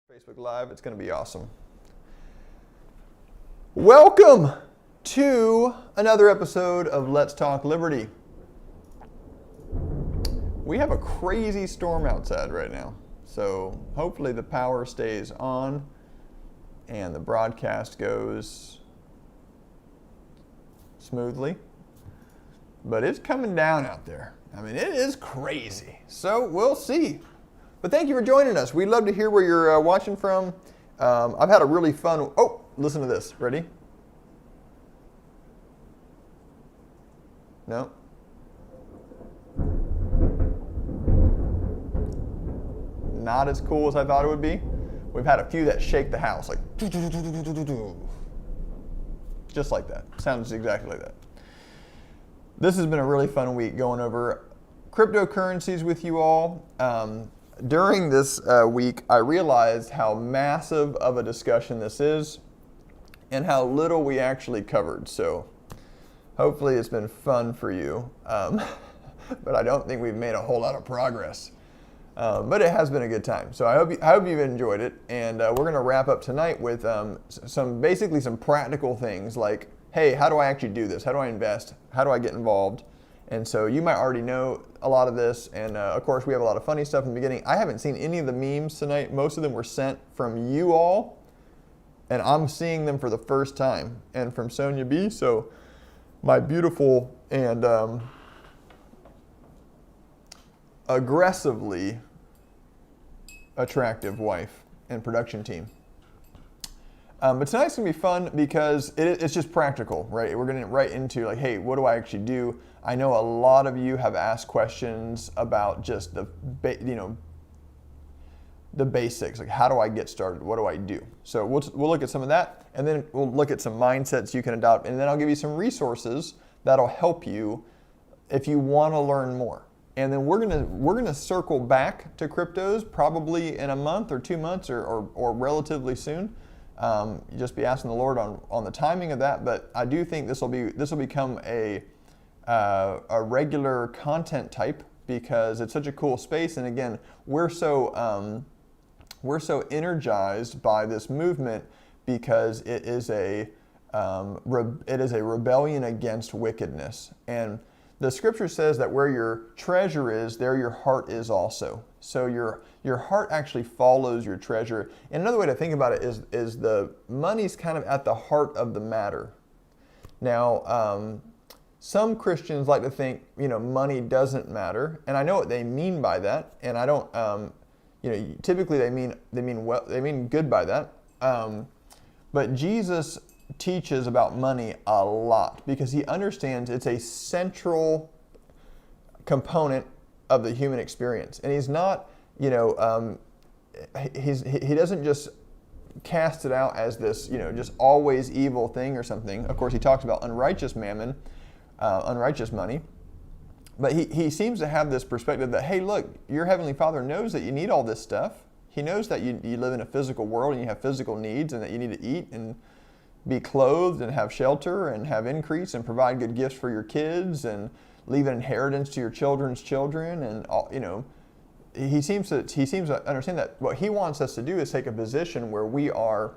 Facebook Live. It's going to be awesome. Welcome to another episode of Let's Talk Liberty. We have a crazy storm outside right now, so hopefully the power stays on and the broadcast goes smoothly. But it's coming down out there. I mean, it is crazy. So we'll see. But thank you for joining us. We'd love to hear where you're watching from. I've had a really fun... Oh, listen to this. Ready? No? Not as cool as I thought it would be. We've had a few that shake the house, like... Just like that. Sounds exactly like that. This has been a really fun week going over cryptocurrencies with you all. During this week, I realized how massive of a discussion this is and how little we actually covered. So hopefully it's been fun for you. But I don't think we've made a whole lot of progress. But it has been a good time. So I hope you've enjoyed it. And we're going to wrap up tonight with basically some practical things like, hey, how do I actually do this? How do I invest? How do I get involved? And so you might already know a lot of this, and of course we have a lot of funny stuff in the beginning. I haven't seen any of the memes tonight. Most of them were sent from you all, and I'm seeing them for the first time, and from Sonia B. So my beautiful and aggressively attractive wife and production team. But tonight's going to be fun because it's just practical, right? We're going to get right into like, hey, what do I actually do? I know a lot of you have asked questions about just the basics, like how do I get started? What do I do? So we'll look at some of that, and then we'll look at some mindsets you can adopt, and then I'll give you some resources that'll help you if you want to learn more. And then we're gonna circle back to cryptos probably in a month or 2 months or relatively soon. Just be asking the Lord on the timing of that, but I do think this will become a regular content type because it's such a cool space. And again, we're so energized by this movement because it is a rebellion against wickedness. And the scripture says that where your treasure is, there your heart is also. So your heart actually follows your treasure. And another way to think about it is the money's kind of at the heart of the matter. Now, some Christians like to think, money doesn't matter, and I know what they mean by that. And I don't, typically they mean good by that. But Jesus teaches about money a lot because he understands it's a central component of the human experience, and he's not, he doesn't just cast it out as this, just always evil thing or something. Of course, he talks about unrighteous mammon, unrighteous money, but he seems to have this perspective that, hey, look, your Heavenly Father knows that you need all this stuff. He knows that you live in a physical world and you have physical needs and that you need to eat and be clothed and have shelter and have increase and provide good gifts for your kids and leave an inheritance to your children's children. And he seems to understand that what he wants us to do is take a position where we are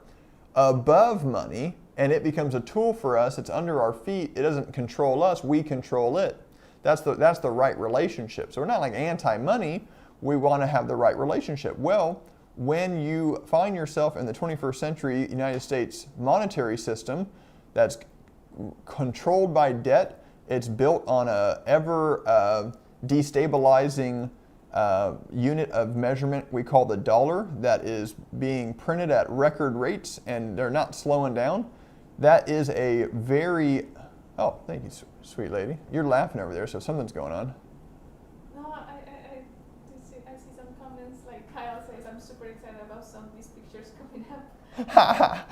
above money and it becomes a tool for us. It's under our feet. It doesn't control us. We control it. That's the right relationship. So we're not like anti-money. We want to have the right relationship. Well, when you find yourself in the 21st century United States monetary system that's controlled by debt, it's built on a ever destabilizing unit of measurement we call the dollar that is being printed at record rates and they're not slowing down. That is a very, oh, thank you, sweet lady. You're laughing over there, so something's going on. Super excited about some of these pictures coming up.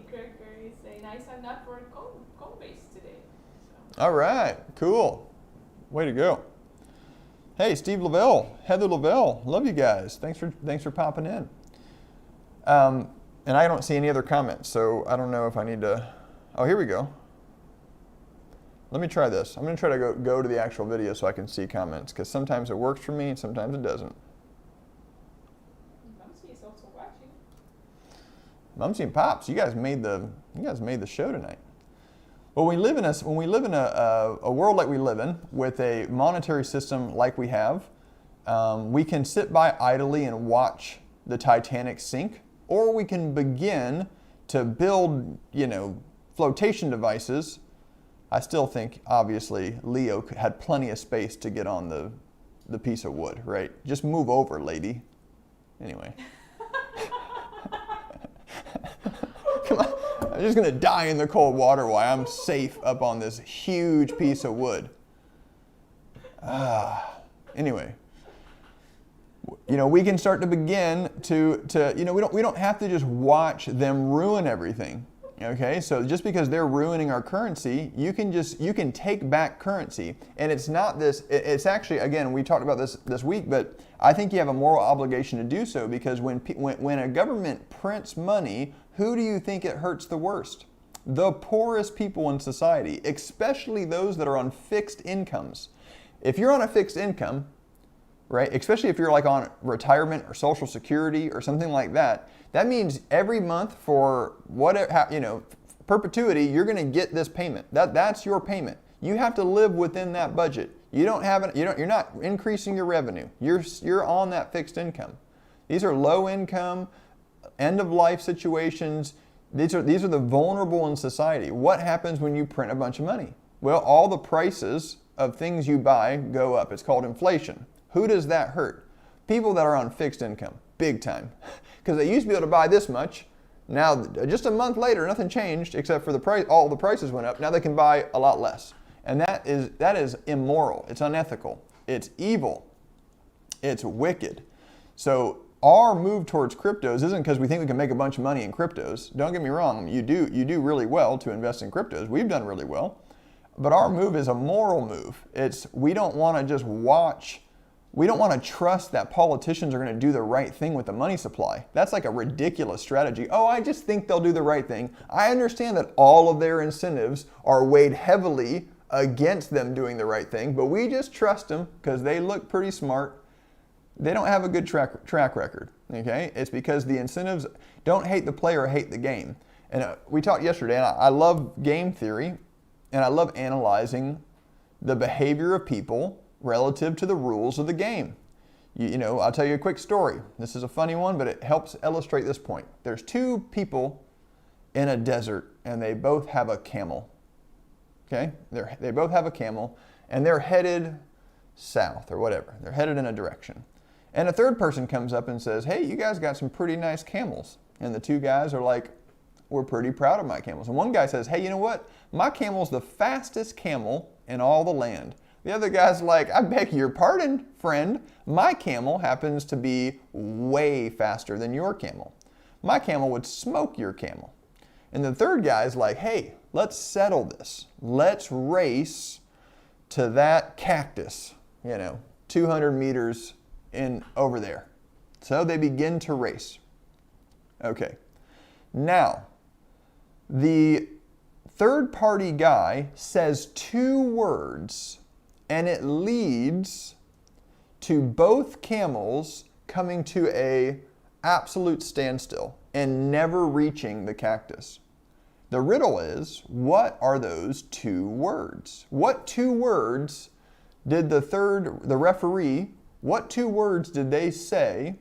Gregory saying, I signed up for Coinbase today. So. All right, cool. Way to go. Hey, Steve Lavelle, Heather Lavelle, love you guys. Thanks for popping in. And I don't see any other comments, so I don't know if I need to. Oh, here we go. Let me try this. I'm going to try to go to the actual video so I can see comments, because sometimes it works for me and sometimes it doesn't. Mamsi is also watching. Mumsy and Pops, you guys made the show tonight. Well, when we live in a world like we live in, with a monetary system like we have, we can sit by idly and watch the Titanic sink, or we can begin to build, flotation devices. I still think, obviously, Leo had plenty of space to get on the piece of wood, right? Just move over, lady. Anyway. Come on. I'm just going to die in the cold water while I'm safe up on this huge piece of wood. Anyway. We can start to begin to we don't have to just watch them ruin everything. Okay, so just because they're ruining our currency, you can take back currency, and it's not this. It's actually, again, we talked about this week, but I think you have a moral obligation to do so, because when a government prints money, who do you think it hurts the worst? The poorest people in society, especially those that are on fixed incomes. If you're on a fixed income, right, especially if you're like on retirement or Social Security or something like that, that means every month for whatever, perpetuity, you're going to get this payment. That's your payment. You have to live within that budget. You're not increasing your revenue. You're on that fixed income. These are low income, end of life situations. These are the vulnerable in society. What happens when you print a bunch of money? Well, all the prices of things you buy go up. It's called inflation. Who does that hurt? People that are on fixed income, big time. Because they used to be able to buy this much. Now, just a month later, nothing changed except for the price. All the prices went up. Now they can buy a lot less. And that is immoral. It's unethical. It's evil. It's wicked. So our move towards cryptos isn't because we think we can make a bunch of money in cryptos. Don't get me wrong. You do really well to invest in cryptos. We've done really well. But our move is a moral move. We don't want to just watch. We don't want to trust that politicians are going to do the right thing with the money supply. That's like a ridiculous strategy. Oh, I just think they'll do the right thing. I understand that all of their incentives are weighed heavily against them doing the right thing, but we just trust them because they look pretty smart. They don't have a good track record, okay? It's because the incentives, don't hate the player, hate the game. And we talked yesterday, and I love game theory, and I love analyzing the behavior of people relative to the rules of the game. I'll tell you a quick story. This is a funny one, but it helps illustrate this point. There's two people in a desert, and they both have a camel. Okay? They both have a camel, and they're headed south or whatever. They're headed in a direction. And a third person comes up and says, hey, you guys got some pretty nice camels. And the two guys are like, we're pretty proud of my camels. And one guy says, hey, you know what? My camel's the fastest camel in all the land. The other guy's like, I beg your pardon, friend. My camel happens to be way faster than your camel. My camel would smoke your camel. And the third guy's like, hey, let's settle this. Let's race to that cactus, 200 meters in over there. So they begin to race. Okay. Now, the third party guy says two words, and it leads to both camels coming to a absolute standstill and never reaching the cactus. The riddle is, what are those two words? What two words did the referee, what two words did they say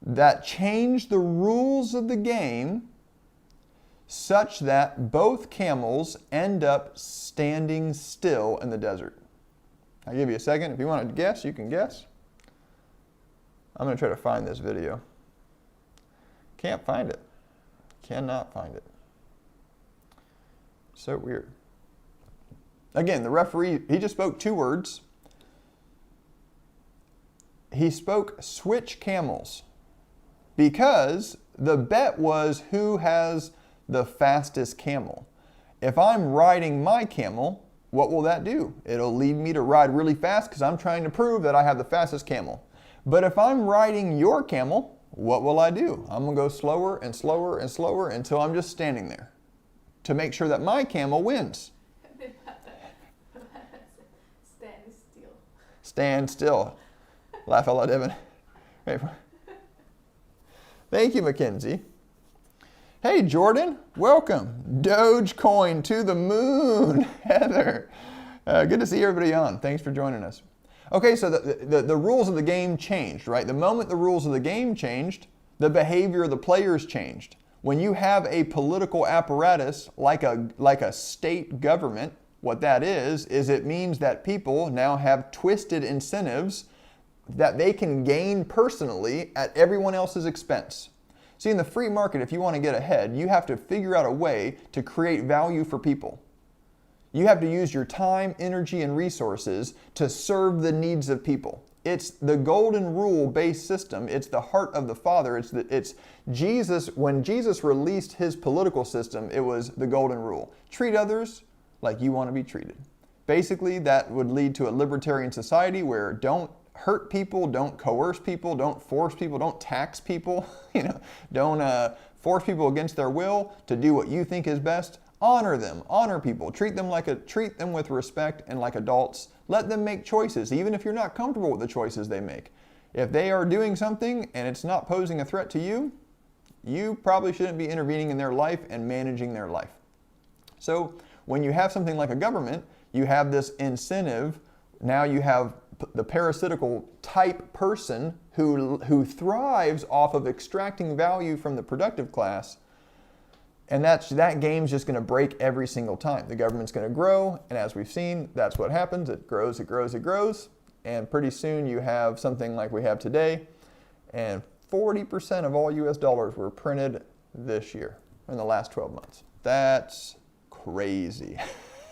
that changed the rules of the game such that both camels end up standing still in the desert? I'll give you a second. If you want to guess, you can guess. I'm going to try to find this video. Can't find it. Cannot find it. So weird. Again, the referee, he just spoke two words. He spoke switch camels because the bet was who has the fastest camel. If I'm riding my camel, what will that do? It'll lead me to ride really fast because I'm trying to prove that I have the fastest camel. But if I'm riding your camel, what will I do? I'm going to go slower and slower and slower until I'm just standing there to make sure that my camel wins. Stand still. Stand still. Laugh out loud, Evan. Wait. Thank you, Mackenzie. Hey, Jordan, welcome. Dogecoin to the moon. Heather, good to see everybody on. Thanks for joining us. Okay, so the rules of the game changed, right? The moment the rules of the game changed, the behavior of the players changed. When you have a political apparatus like a state government, what that is it means that people now have twisted incentives that they can gain personally at everyone else's expense. See, in the free market, if you want to get ahead, you have to figure out a way to create value for people. You have to use your time, energy, and resources to serve the needs of people. It's the golden rule-based system. It's the heart of the Father. It's Jesus. When Jesus released his political system, it was the golden rule. Treat others like you want to be treated. Basically, that would lead to a libertarian society where don't hurt people, don't coerce people, don't force people, don't tax people, don't force people against their will to do what you think is best. Honor them, honor people, treat them with respect and like adults. Let them make choices, even if you're not comfortable with the choices they make. If they are doing something and it's not posing a threat to you, you probably shouldn't be intervening in their life and managing their life. So when you have something like a government, you have this incentive. Now you have the parasitical type person who thrives off of extracting value from the productive class. And that game's just going to break every single time. The government's going to grow, and as we've seen, that's what happens. It grows, it grows, it grows, and pretty soon you have something like we have today, and 40% of all US dollars were printed this year, in the last 12 months. That's crazy.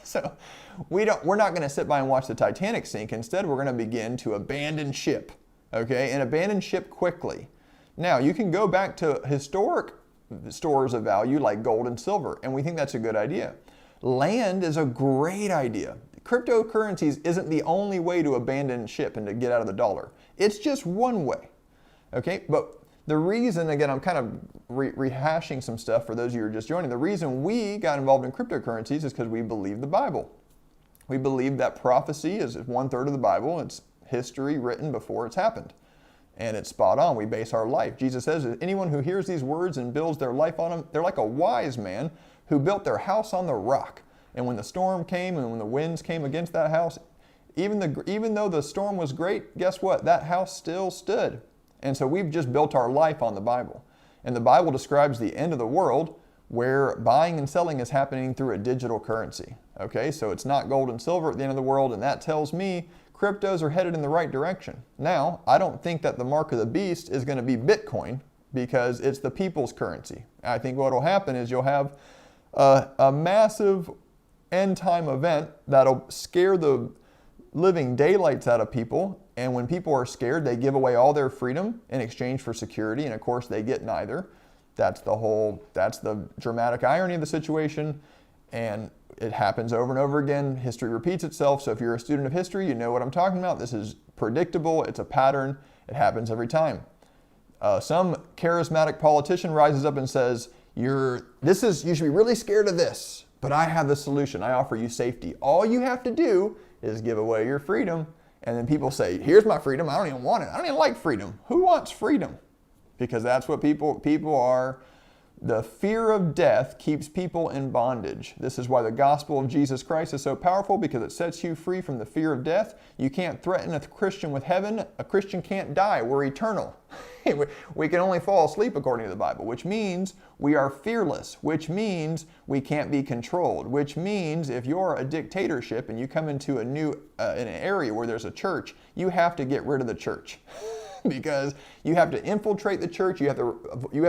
So we're not going to sit by and watch the Titanic sink. Instead, we're going to begin to abandon ship, okay, and abandon ship quickly. Now, you can go back to historic stores of value like gold and silver, and we think that's a good idea. Land is a great idea. Cryptocurrencies isn't the only way to abandon ship and to get out of the dollar. It's just one way, okay? But the reason, again, I'm kind of rehashing some stuff for those of you who are just joining. The reason we got involved in cryptocurrencies is because we believe the Bible. We believe that prophecy is 1/3 of the Bible. It's history written before it's happened. And it's spot on. We base our life. Jesus says, anyone who hears these words and builds their life on them, they're like a wise man who built their house on the rock. And when the storm came and when the winds came against that house, even though the storm was great, guess what? That house still stood. And so we've just built our life on the Bible. And the Bible describes the end of the world where buying and selling is happening through a digital currency. Okay, so it's not gold and silver at the end of the world, and that tells me cryptos are headed in the right direction. Now, I don't think that the mark of the beast is going to be Bitcoin because it's the people's currency. I think what will happen is you'll have a massive end time event that'll scare the living daylights out of people, and when people are scared, they give away all their freedom in exchange for security, and of course they get neither. That's the dramatic irony of the situation, and it happens over and over again. History repeats itself, so if you're a student of history, you know what I'm talking about. This is predictable, it's a pattern, it happens every time. Some charismatic politician rises up and says, you should be really scared of this, but I have the solution. I offer you safety. All you have to do is give away your freedom. And then people say, here's my freedom. I don't even want it. I don't even like freedom. Who wants freedom? Because that's what people are. The fear of death keeps people in bondage. This is why the gospel of Jesus Christ is so powerful, because it sets you free from the fear of death. You can't threaten a Christian with heaven. A Christian can't die. We're eternal. We can only fall asleep according to the Bible, which means we are fearless, which means we can't be controlled, which means if you're a dictatorship and you come into an area where there's a church, you have to get rid of the church. Because you have to infiltrate the church, you have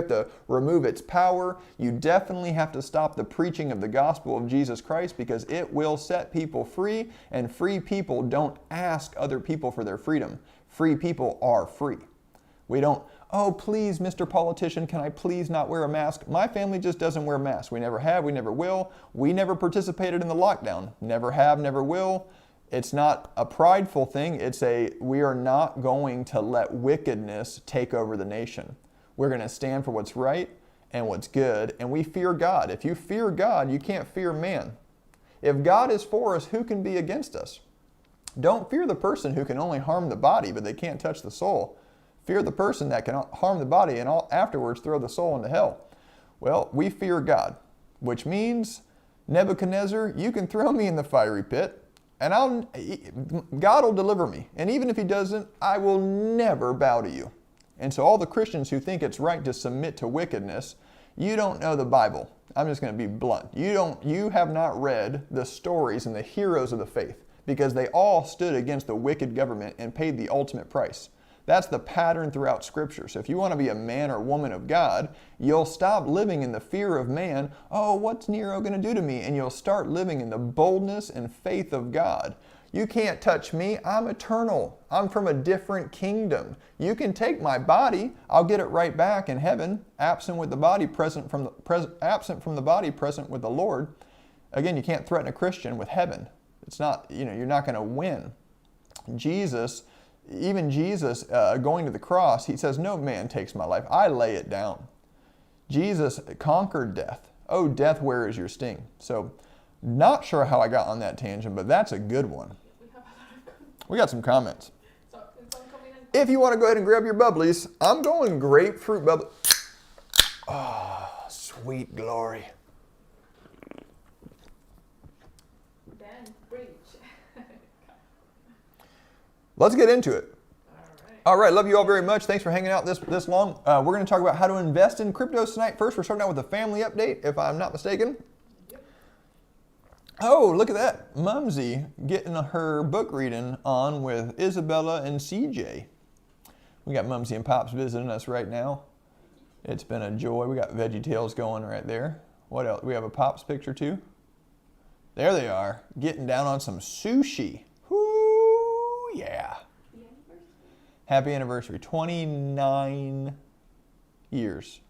to remove its power. You definitely have to stop the preaching of the gospel of Jesus Christ, because it will set people free, and free people don't ask other people for their freedom. Free people are free. We don't, oh please Mr. Politician, can I please not wear a mask? My family just doesn't wear masks. We never have, we never will. We never participated in the lockdown. Never have, never will. It's not a prideful thing. We are not going to let wickedness take over the nation. We're going to stand for what's right and what's good, and we fear God. If you fear God, you can't fear man. If God is for us, who can be against us? Don't fear the person who can only harm the body, but they can't touch the soul. Fear the person that can harm the body and afterwards throw the soul into hell. Well, we fear God, which means, Nebuchadnezzar, you can throw me in the fiery pit, and God will deliver me. And even if he doesn't, I will never bow to you. And so all the Christians who think it's right to submit to wickedness, you don't know the Bible. I'm just going to be blunt. You have not read the stories and the heroes of the faith, because they all stood against the wicked government and paid the ultimate price. That's the pattern throughout Scripture. So if you want to be a man or woman of God, you'll stop living in the fear of man. Oh, what's Nero going to do to me? And you'll start living in the boldness and faith of God. You can't touch me. I'm eternal. I'm from a different kingdom. You can take my body. I'll get it right back in heaven. Absent from the body, present with the Lord. Again, you can't threaten a Christian with heaven. It's not, you're not going to win. Even Jesus going to the cross, he says, no man takes my life. I lay it down. Jesus conquered death. Oh, death, where is your sting? So, not sure how I got on that tangent, but that's a good one. We got some comments. If you want to go ahead and grab your bubblies, I'm going grapefruit bubbly. Oh, sweet glory. Let's get into it. All right, love you all very much. Thanks for hanging out this long. We're going to talk about how to invest in cryptos tonight. First, we're starting out with a family update, if I'm not mistaken. Yep. Oh, look at that. Mumsy getting her book reading on with Isabella and CJ. We got Mumsy and Pops visiting us right now. It's been a joy. We got Veggie Tales going right there. What else? We have a Pops picture too. There they are, getting down on some sushi. Whoo, yeah. Happy anniversary, 29 years.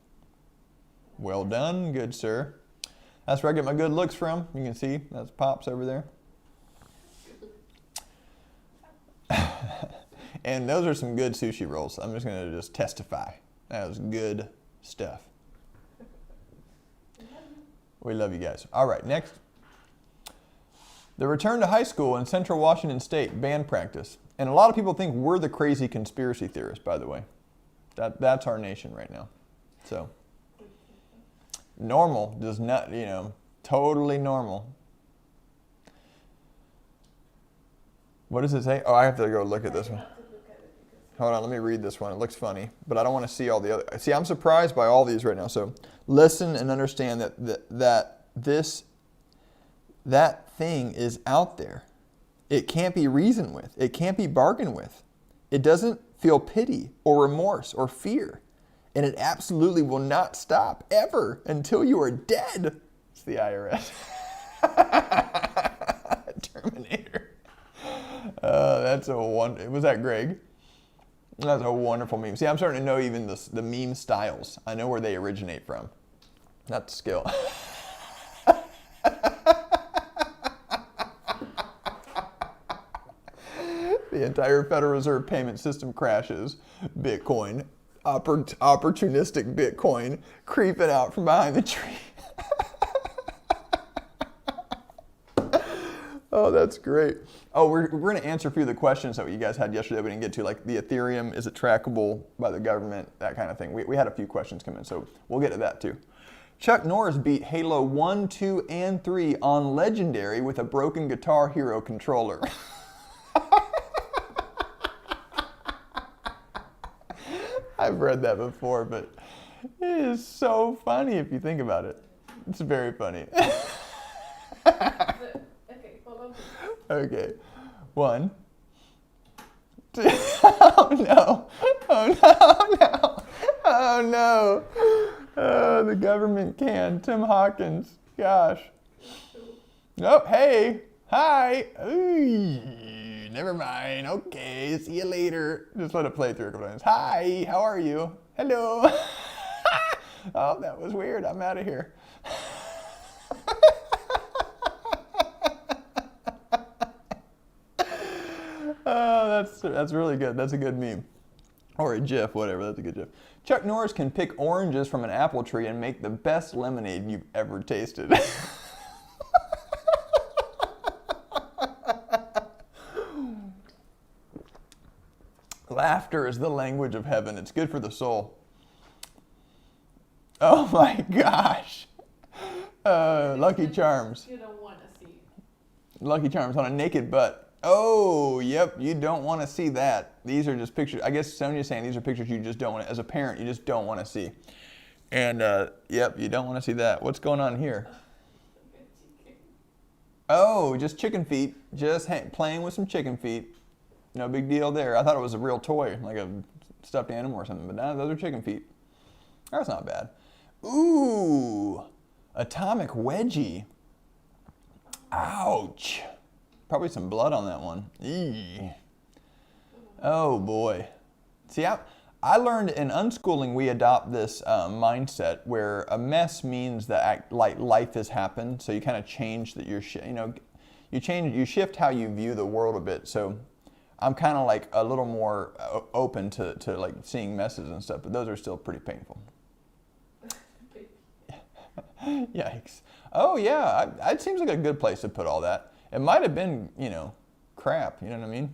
Well done, good sir. That's where I get my good looks from. You can see, that's Pops over there. And those are some good sushi rolls. I'm just going to testify. That was good stuff. We love you guys. All right, next. The return to high school in Central Washington State, band practice. And a lot of people think we're the crazy conspiracy theorists, by the way. That's our nation right now. So, normal does not, totally normal. What does it say? Oh, I have to go look at this one. Hold on, let me read this one. It looks funny, but I don't want to see all the other. See, I'm surprised by all these right now. So, listen and understand that thing is out there. It can't be reasoned with. It can't be bargained with. It doesn't feel pity or remorse or fear. And it absolutely will not stop ever until you are dead. It's the IRS. Terminator. That's a one. Was that Greg? That's a wonderful meme. See, I'm starting to know even the meme styles. I know where they originate from. That's skill. The entire Federal Reserve payment system crashes. Bitcoin, opportunistic Bitcoin, creeping out from behind the tree. Oh, that's great. Oh, we're going to answer a few of the questions that you guys had yesterday we didn't get to, like the Ethereum, is it trackable by the government, that kind of thing. We had a few questions come in, so we'll get to that too. Chuck Norris beat Halo 1, 2, and 3 on Legendary with a broken Guitar Hero controller. I've read that before, but it is so funny if you think about it. It's very funny. Okay, follow me. Okay. 1, 2. Oh no. Oh no, no. Oh no. Oh, the government can. Tim Hawkins. Gosh. Nope. Hey. Hi. Ooh, never mind. Okay. See you later. Just let it play through a couple times. Hi. How are you? Hello. Oh, that was weird. I'm out of here. Oh, that's really good. That's a good meme. Or a GIF, whatever. That's a good GIF. Chuck Norris can pick oranges from an apple tree and make the best lemonade you've ever tasted. Laughter is the language of heaven. It's good for the soul. Oh my gosh. Lucky Charms. You don't want to see. Lucky Charms on a naked butt. Oh, yep, you don't want to see that. These are just pictures. I guess Sonia's saying these are pictures you just don't want to, as a parent, you just don't want to see. And, yep, you don't want to see that. What's going on here? Oh, just chicken feet. Just playing with some chicken feet. No big deal there. I thought it was a real toy, like a stuffed animal or something, but no, those are chicken feet. That's not bad. Ooh, atomic wedgie. Ouch. Probably some blood on that one. Eee. Oh boy. See, I learned in unschooling we adopt this mindset where a mess means that like life has happened. So you kind of change that you shift how you view the world a bit. So I'm kind of like a little more open to like seeing messes and stuff, but those are still pretty painful. Yikes. Oh yeah, it seems like a good place to put all that. It might have been, crap, you know what I mean?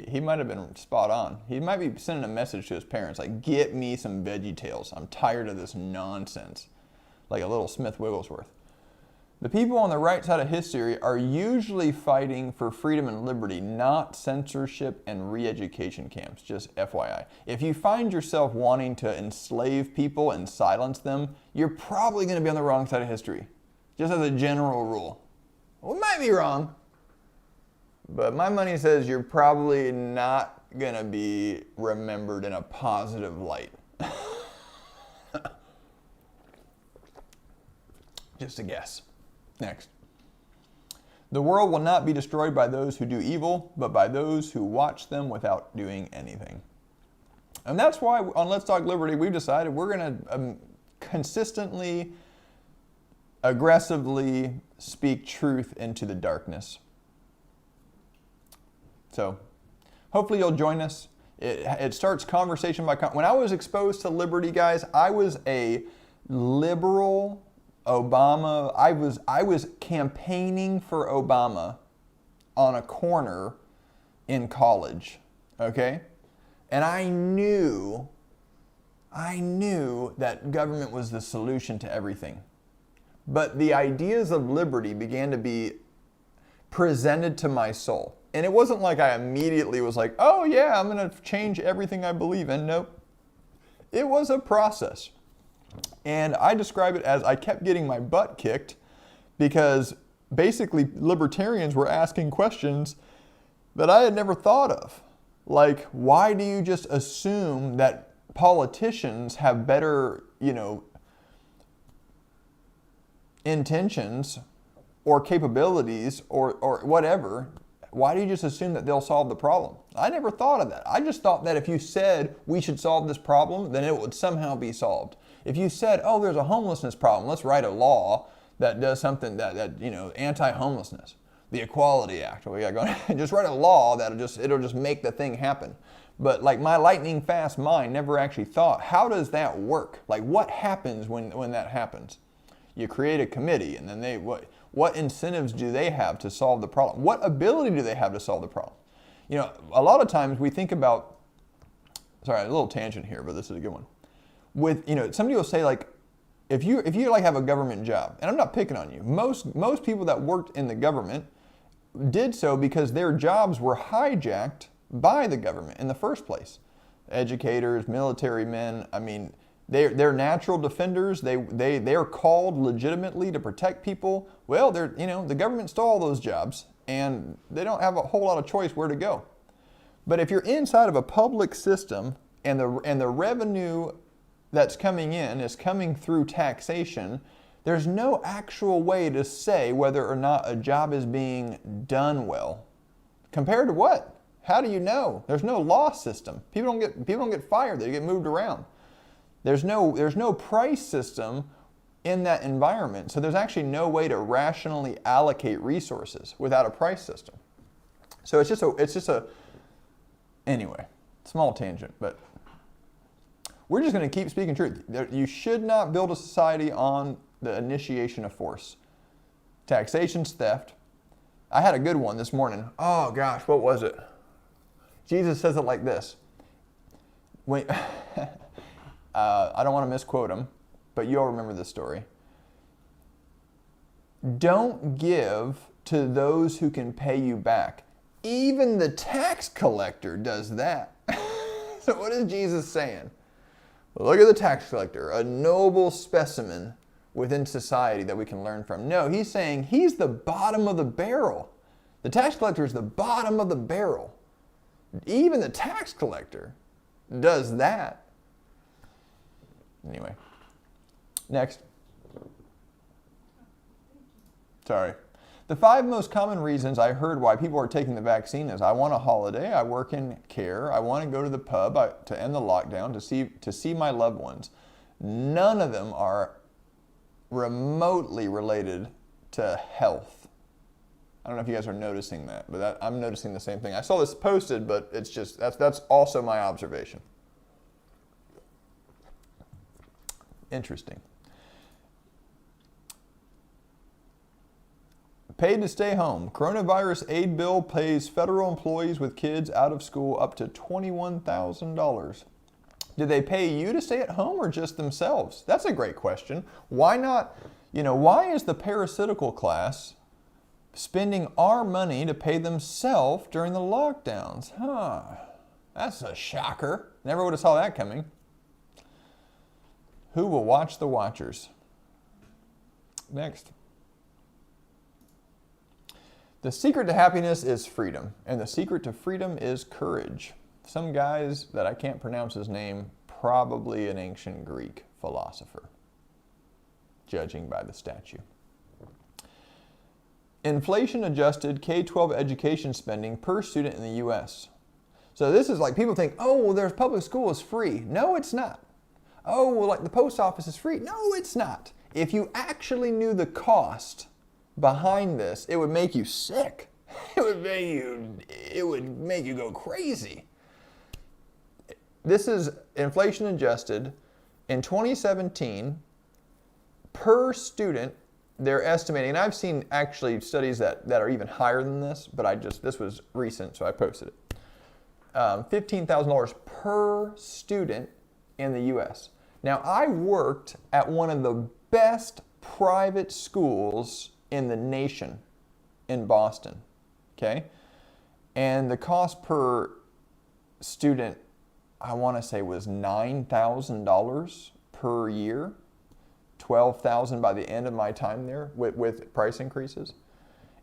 He might have been spot on. He might be sending a message to his parents, like, get me some Veggie Tales. I'm tired of this nonsense. Like a little Smith Wigglesworth. The people on the right side of history are usually fighting for freedom and liberty, not censorship and re-education camps, just FYI. If you find yourself wanting to enslave people and silence them, you're probably going to be on the wrong side of history, just as a general rule. We might be wrong, but my money says you're probably not going to be remembered in a positive light. Just a guess. Next. The world will not be destroyed by those who do evil, but by those who watch them without doing anything. And that's why on Let's Talk Liberty, we've decided we're going to consistently, aggressively speak truth into the darkness. So hopefully you'll join us. It starts conversation by when I was exposed to liberty, guys, I was a liberal Obama. I was campaigning for Obama on a corner in college, okay? And I knew that government was the solution to everything. But the ideas of liberty began to be presented to my soul. And it wasn't like I immediately was like, oh yeah, I'm going to change everything I believe in. Nope. It was a process. And I describe it as I kept getting my butt kicked because basically libertarians were asking questions that I had never thought of. Like, why do you just assume that politicians have better, intentions or capabilities or whatever? Why do you just assume that they'll solve the problem? I never thought of that. I just thought that if you said we should solve this problem, then it would somehow be solved. If you said, oh, there's a homelessness problem, let's write a law that does something that anti-homelessness, the Equality Act. We got going. Just write a law that'll just make the thing happen. But like my lightning fast mind never actually thought, how does that work? Like what happens when that happens? You create a committee, and then what incentives do they have to solve the problem? What ability do they have to solve the problem? A lot of times we think about, sorry, a little tangent here, but this is a good one. Somebody will say like, if you like have a government job, and I'm not picking on you, most people that worked in the government did so because their jobs were hijacked by the government in the first place. Educators, military men, they're natural defenders. They're called legitimately to protect people. Well, the government stole all those jobs, and they don't have a whole lot of choice where to go. But if you're inside of a public system and the revenue that's coming in is coming through taxation, there's no actual way to say whether or not a job is being done well. Compared to what? How do you know? There's no law system. People don't get fired. They get moved around. There's no price system in that environment. So there's actually no way to rationally allocate resources without a price system. So anyway, small tangent, but we're just going to keep speaking truth. You should not build a society on the initiation of force. Taxation's theft. I had a good one this morning. Oh gosh, what was it? Jesus says it like this. when, I don't want to misquote him, but you'll remember this story. Don't give to those who can pay you back. Even the tax collector does that. So what is Jesus saying? Look at the tax collector, a noble specimen within society that we can learn from. No, he's saying he's the bottom of the barrel. The tax collector is the bottom of the barrel. Even the tax collector does that. Anyway, next. Sorry. The 5 most common reasons I heard why people are taking the vaccine is I want a holiday, I work in care, I want to go to the pub to end the lockdown, to see my loved ones. None of them are remotely related to health. I don't know if you guys are noticing that, but I'm noticing the same thing. I saw this posted, but it's just that's also my observation. Interesting. Paid to stay home. Coronavirus aid bill pays federal employees with kids out of school up to $21,000. Did they pay you to stay at home or just themselves? That's a great question. Why not, why is the parasitical class spending our money to pay themselves during the lockdowns? That's a shocker. Never would have saw that coming. Who will watch the watchers? Next. The secret to happiness is freedom, and the secret to freedom is courage. Some guys that I can't pronounce his name, probably an ancient Greek philosopher, judging by the statue. Inflation-adjusted K-12 education spending per student in the U.S. So this is like people think, oh, well, there's public school is free. No, it's not. Oh, well, like the post office is free. No, it's not. If you actually knew the cost behind this, it would make you sick. It would make you go crazy. This is inflation adjusted. In 2017, per student, they're estimating, and I've seen actually studies that are even higher than this, but this was recent, so I posted it. $15,000 per student in the U.S. Now, I worked at one of the best private schools in the nation in Boston, okay? And the cost per student, I want to say, was $9,000 per year, $12,000 by the end of my time there with price increases.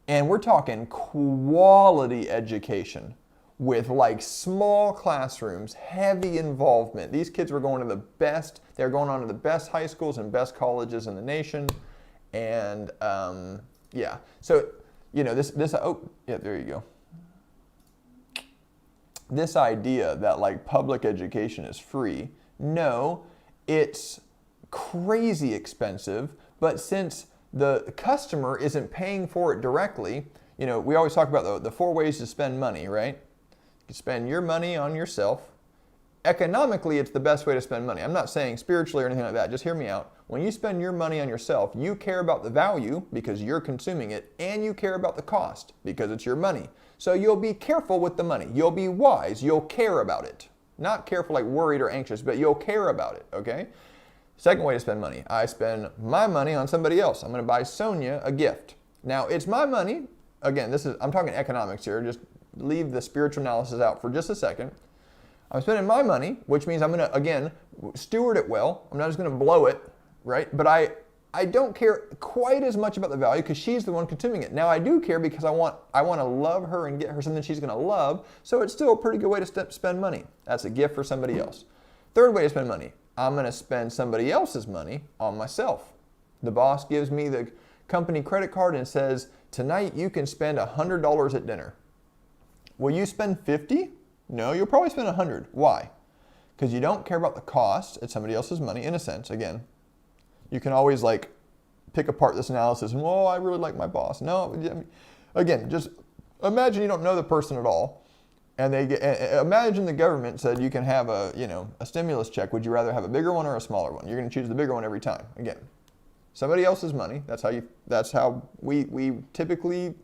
And we're talking quality education with like small classrooms, heavy involvement. These kids were going to they're going on to the best high schools and best colleges in the nation. And yeah, so, there you go. This idea that like public education is free, no, it's crazy expensive, but since the customer isn't paying for it directly, we always talk about the 4 ways to spend money, right? You spend your money on yourself. Economically, it's the best way to spend money. I'm not saying spiritually or anything like that. Just hear me out. When you spend your money on yourself, you care about the value because you're consuming it, and you care about the cost because it's your money. So you'll be careful with the money. You'll be wise. You'll care about it. Not careful like worried or anxious, but you'll care about it, okay? Second way to spend money. I spend my money on somebody else. I'm going to buy Sonia a gift. Now, it's my money. Again, I'm talking economics here. Just leave the spiritual analysis out for just a second. I'm spending my money, which means I'm going to, again, steward it well. I'm not just going to blow it, right? But I don't care quite as much about the value because she's the one consuming it. Now, I do care because I want to love her and get her something she's going to love, so it's still a pretty good way to spend money. That's a gift for somebody else. Third way to spend money. I'm going to spend somebody else's money on myself. The boss gives me the company credit card and says, tonight you can spend $100 at dinner. Will you spend $50? No, you'll probably spend $100. Why? Because you don't care about the cost. It's somebody else's money, in a sense. Again, you can always like pick apart this analysis and, well, I really like my boss. No, again, just imagine you don't know the person at all. And imagine the government said you can have a stimulus check. Would you rather have a bigger one or a smaller one? You're going to choose the bigger one every time. Again, somebody else's money. That's how we typically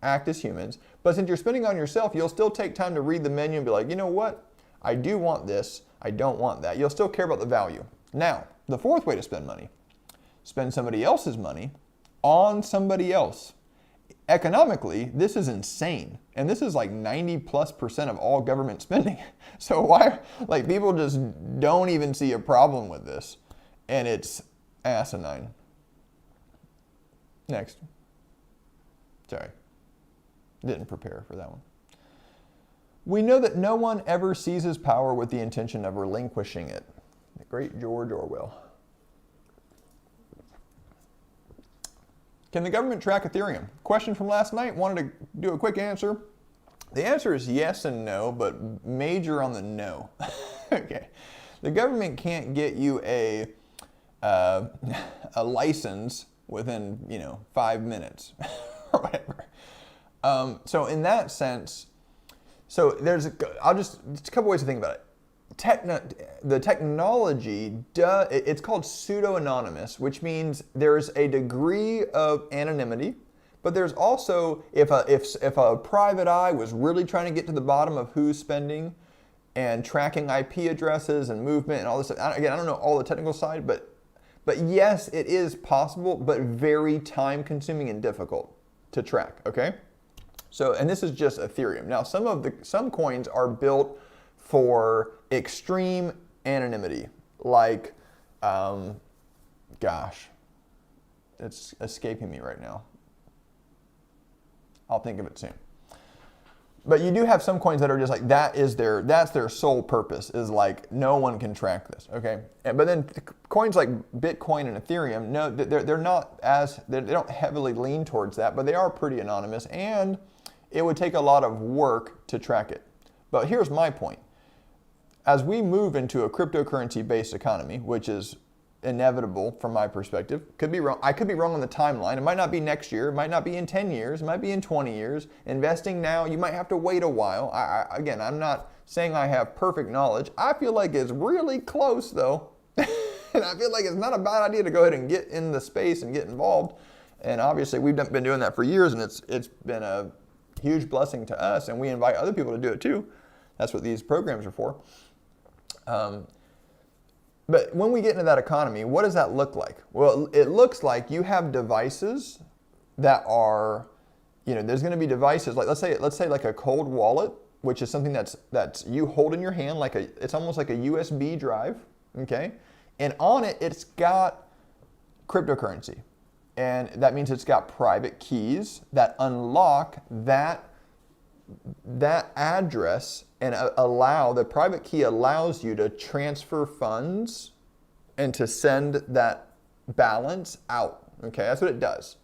act as humans. But since you're spending on yourself, you'll still take time to read the menu and be like, you know what? I do want this, I don't want that. You'll still care about the value. Now, the fourth way to spend money, spend somebody else's money on somebody else. Economically, this is insane. And this is like 90+% of all government spending. So why, like, people just don't even see a problem with this. And it's asinine. Next. Sorry. Didn't prepare for that one. We know that no one ever seizes power with the intention of relinquishing it. The great George Orwell. Can the government track Ethereum? Question from last night. Wanted to do a quick answer. The answer is yes and no, but major on the no. Okay. The government can't get you a license within 5 minutes or whatever. So in that sense, so there's just a couple ways to think about it. The technology, it's called pseudo-anonymous, which means there's a degree of anonymity, but there's also, if a private eye was really trying to get to the bottom of who's spending and tracking IP addresses and movement and all this, again, I don't know all the technical side, but yes, it is possible, but very time-consuming and difficult to track, okay? So, and this is just Ethereum. Now, some coins are built for extreme anonymity, like, gosh, it's escaping me right now. I'll think of it soon. But you do have some coins that are just like, that's their sole purpose, is like, no one can track this, okay? But then coins like Bitcoin and Ethereum, no, they're not they don't heavily lean towards that, but they are pretty anonymous, and it would take a lot of work to track it. But here's my point. As we move into a cryptocurrency-based economy, which is inevitable from my perspective, could be wrong. I could be wrong on the timeline. It might not be next year. It might not be in 10 years. It might be in 20 years. Investing now, you might have to wait a while. Again, I'm not saying I have perfect knowledge. I feel like it's really close, though. And I feel like it's not a bad idea to go ahead and get in the space and get involved. And obviously, we've been doing that for years, and it's been a huge blessing to us, and we invite other people to do it too. That's what these programs are for. But when we get into that economy, what does that look like? Well, it looks like you have devices that are, there's going to be devices like, let's say like a cold wallet, which is something that's you hold in your hand, it's almost like a USB drive, okay? And on it, it's got cryptocurrency. And that means it's got private keys that unlock that address, and the private key allows you to transfer funds and to send that balance out. Okay, that's what it does.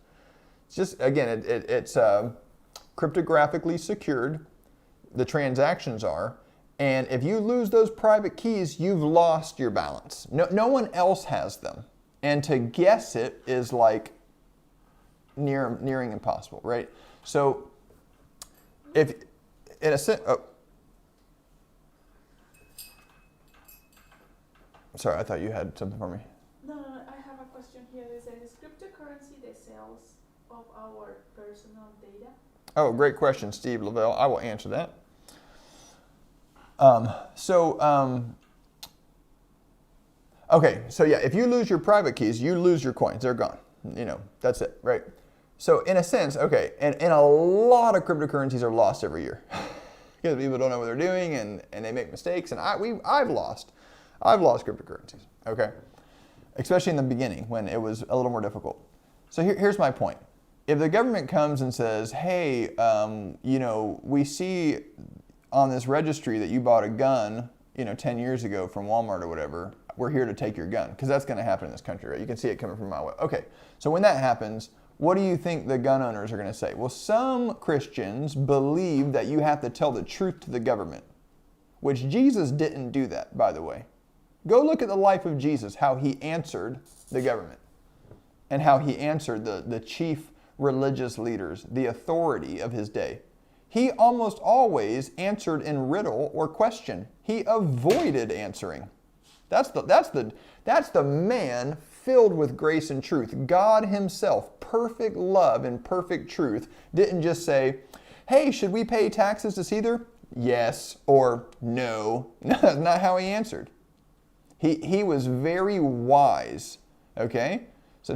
It's just, again, it's cryptographically secured. The transactions are, and if you lose those private keys, you've lost your balance. No one else has them, and to guess it is like nearing impossible, right? So, if in a sense, sorry, I thought you had something for me. No, I have a question here. It says, is cryptocurrency the sales of our personal data? Oh, great question, Steve Lavelle. I will answer that. Okay, so yeah, if you lose your private keys, you lose your coins. They're gone. That's it, right? So in a sense, okay, and a lot of cryptocurrencies are lost every year because people don't know what they're doing and they make mistakes. And I've lost cryptocurrencies, okay, especially in the beginning when it was a little more difficult. So here's my point. If the government comes and says, hey, we see on this registry that you bought a gun, 10 years ago from Walmart or whatever, we're here to take your gun, because that's going to happen in this country, right? You can see it coming from a mile away. Okay, so when that happens, what do you think the gun owners are going to say? Well, some Christians believe that you have to tell the truth to the government, which Jesus didn't do that, by the way. Go look at the life of Jesus, how he answered the government and how he answered the chief religious leaders, the authority of his day. He almost always answered in riddle or question. He avoided answering. That's the man filled with grace and truth. God himself, perfect love and perfect truth, didn't just say, hey, should we pay taxes to Caesar? yes or no. No, that's not how he answered. He was very wise, okay? So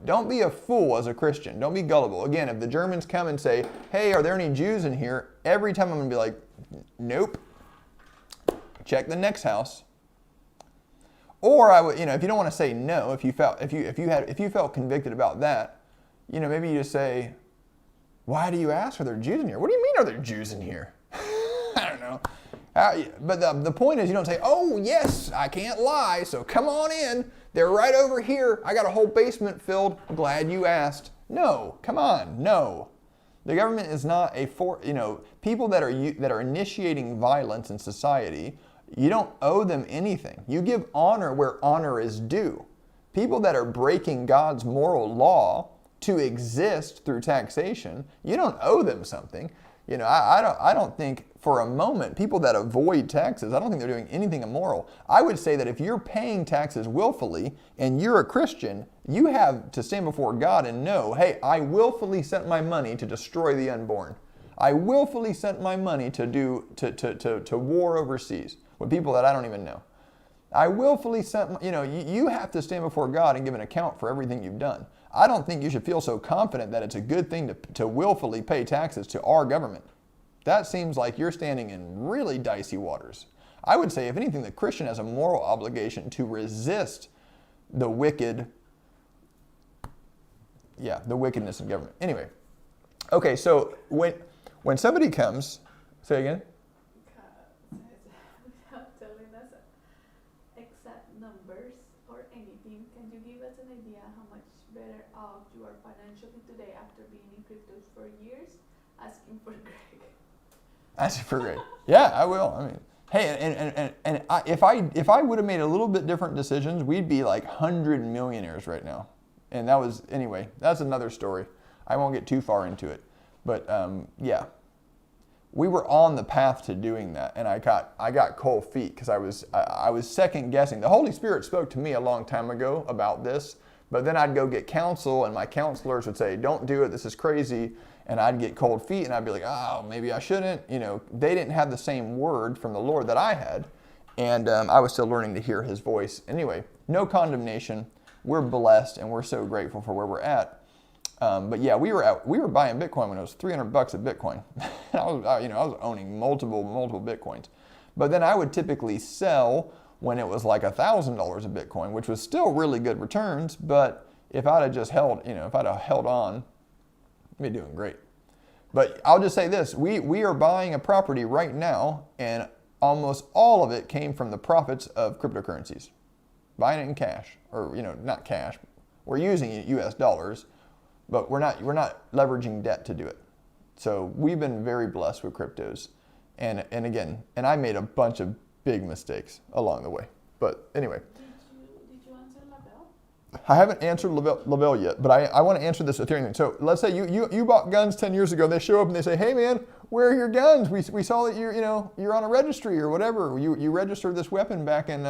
don't be a fool as a Christian. Don't be gullible. Again, if the Germans come and say, hey, are there any Jews in here? Every time I'm going to be like, nope. Check the next house. Or I would, if you don't want to say no, if you felt convicted about that, maybe you just say, why do you ask are there Jews in here? What do you mean are there Jews in here? I don't know. But the point is you don't say, oh yes, I can't lie, so come on in. They're right over here. I got a whole basement filled. Glad you asked. No, come on, no. The government is not people that are initiating violence in society, you don't owe them anything. You give honor where honor is due. People that are breaking God's moral law to exist through taxation, you don't owe them something. I don't think for a moment people that avoid taxes, I don't think they're doing anything immoral. I would say that if you're paying taxes willfully and you're a Christian, you have to stand before God and know, hey, I willfully sent my money to destroy the unborn. I willfully sent my money to war overseas with people that I don't even know. I willfully sent, you have to stand before God and give an account for everything you've done. I don't think you should feel so confident that it's a good thing to willfully pay taxes to our government. That seems like you're standing in really dicey waters. I would say, if anything, the Christian has a moral obligation to resist the wickedness in government. Anyway, okay, so when somebody comes, say again? Without telling us exact numbers or anything, can you give us an idea how much better off you are financially today after being in cryptos for years? Asking for Greg. Asking for Greg. Yeah, I will. I mean, hey, if I would have made a little bit different decisions, we'd be like 100 millionaires right now. And anyway, that's another story. I won't get too far into it. But yeah, we were on the path to doing that, and I got cold feet because I was second guessing. The Holy Spirit spoke to me a long time ago about this, but then I'd go get counsel, and my counselors would say, "Don't do it. This is crazy." And I'd get cold feet, and I'd be like, "Oh, maybe I shouldn't." They didn't have the same word from the Lord that I had, and I was still learning to hear His voice. Anyway, no condemnation. We're blessed, and we're so grateful for where we're at. But yeah, we were buying Bitcoin when it was $300 a Bitcoin. I was owning multiple Bitcoins. But then I would typically sell when it was like $1,000 a Bitcoin, which was still really good returns. But if I'd have just held on, I'd be doing great. But I'll just say this: we are buying a property right now, and almost all of it came from the profits of cryptocurrencies. Buying it in cash, or not cash. We're using U.S. dollars. But we're not leveraging debt to do it. So we've been very blessed with cryptos. And I made a bunch of big mistakes along the way. But anyway. Did you answer Lavelle? I haven't answered Lavelle yet, but I want to answer this Ethereum thing. So let's say you bought guns 10 years ago. They show up and they say, "Hey man, where are your guns? We saw that you're on a registry or whatever. You registered this weapon back in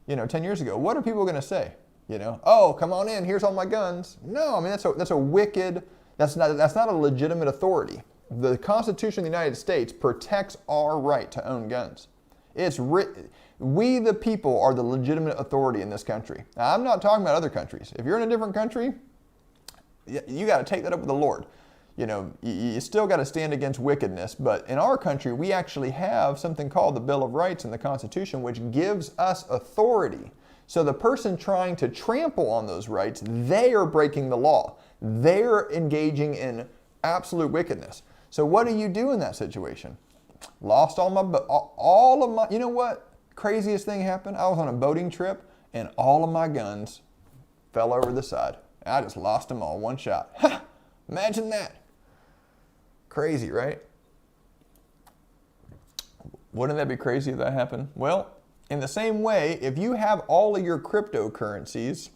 10 years ago." What are people going to say? "Oh, come on in, here's all my guns." No, I mean, that's a wicked, that's not a legitimate authority. The Constitution of the United States protects our right to own guns. We the people are the legitimate authority in this country. Now, I'm not talking about other countries. If you're in a different country, you got to take that up with the Lord. You still got to stand against wickedness, but in our country, we actually have something called the Bill of Rights in the Constitution, which gives us authority. So the person trying to trample on those rights, they are breaking the law. They're engaging in absolute wickedness. So what do you do in that situation? Lost all of my, you know what? Craziest thing happened? I was on a boating trip and all of my guns fell over the side. I just lost them all, one shot. Ha! Imagine that. Crazy, right? Wouldn't that be crazy if that happened? Well, in the same way, if you have all of your cryptocurrencies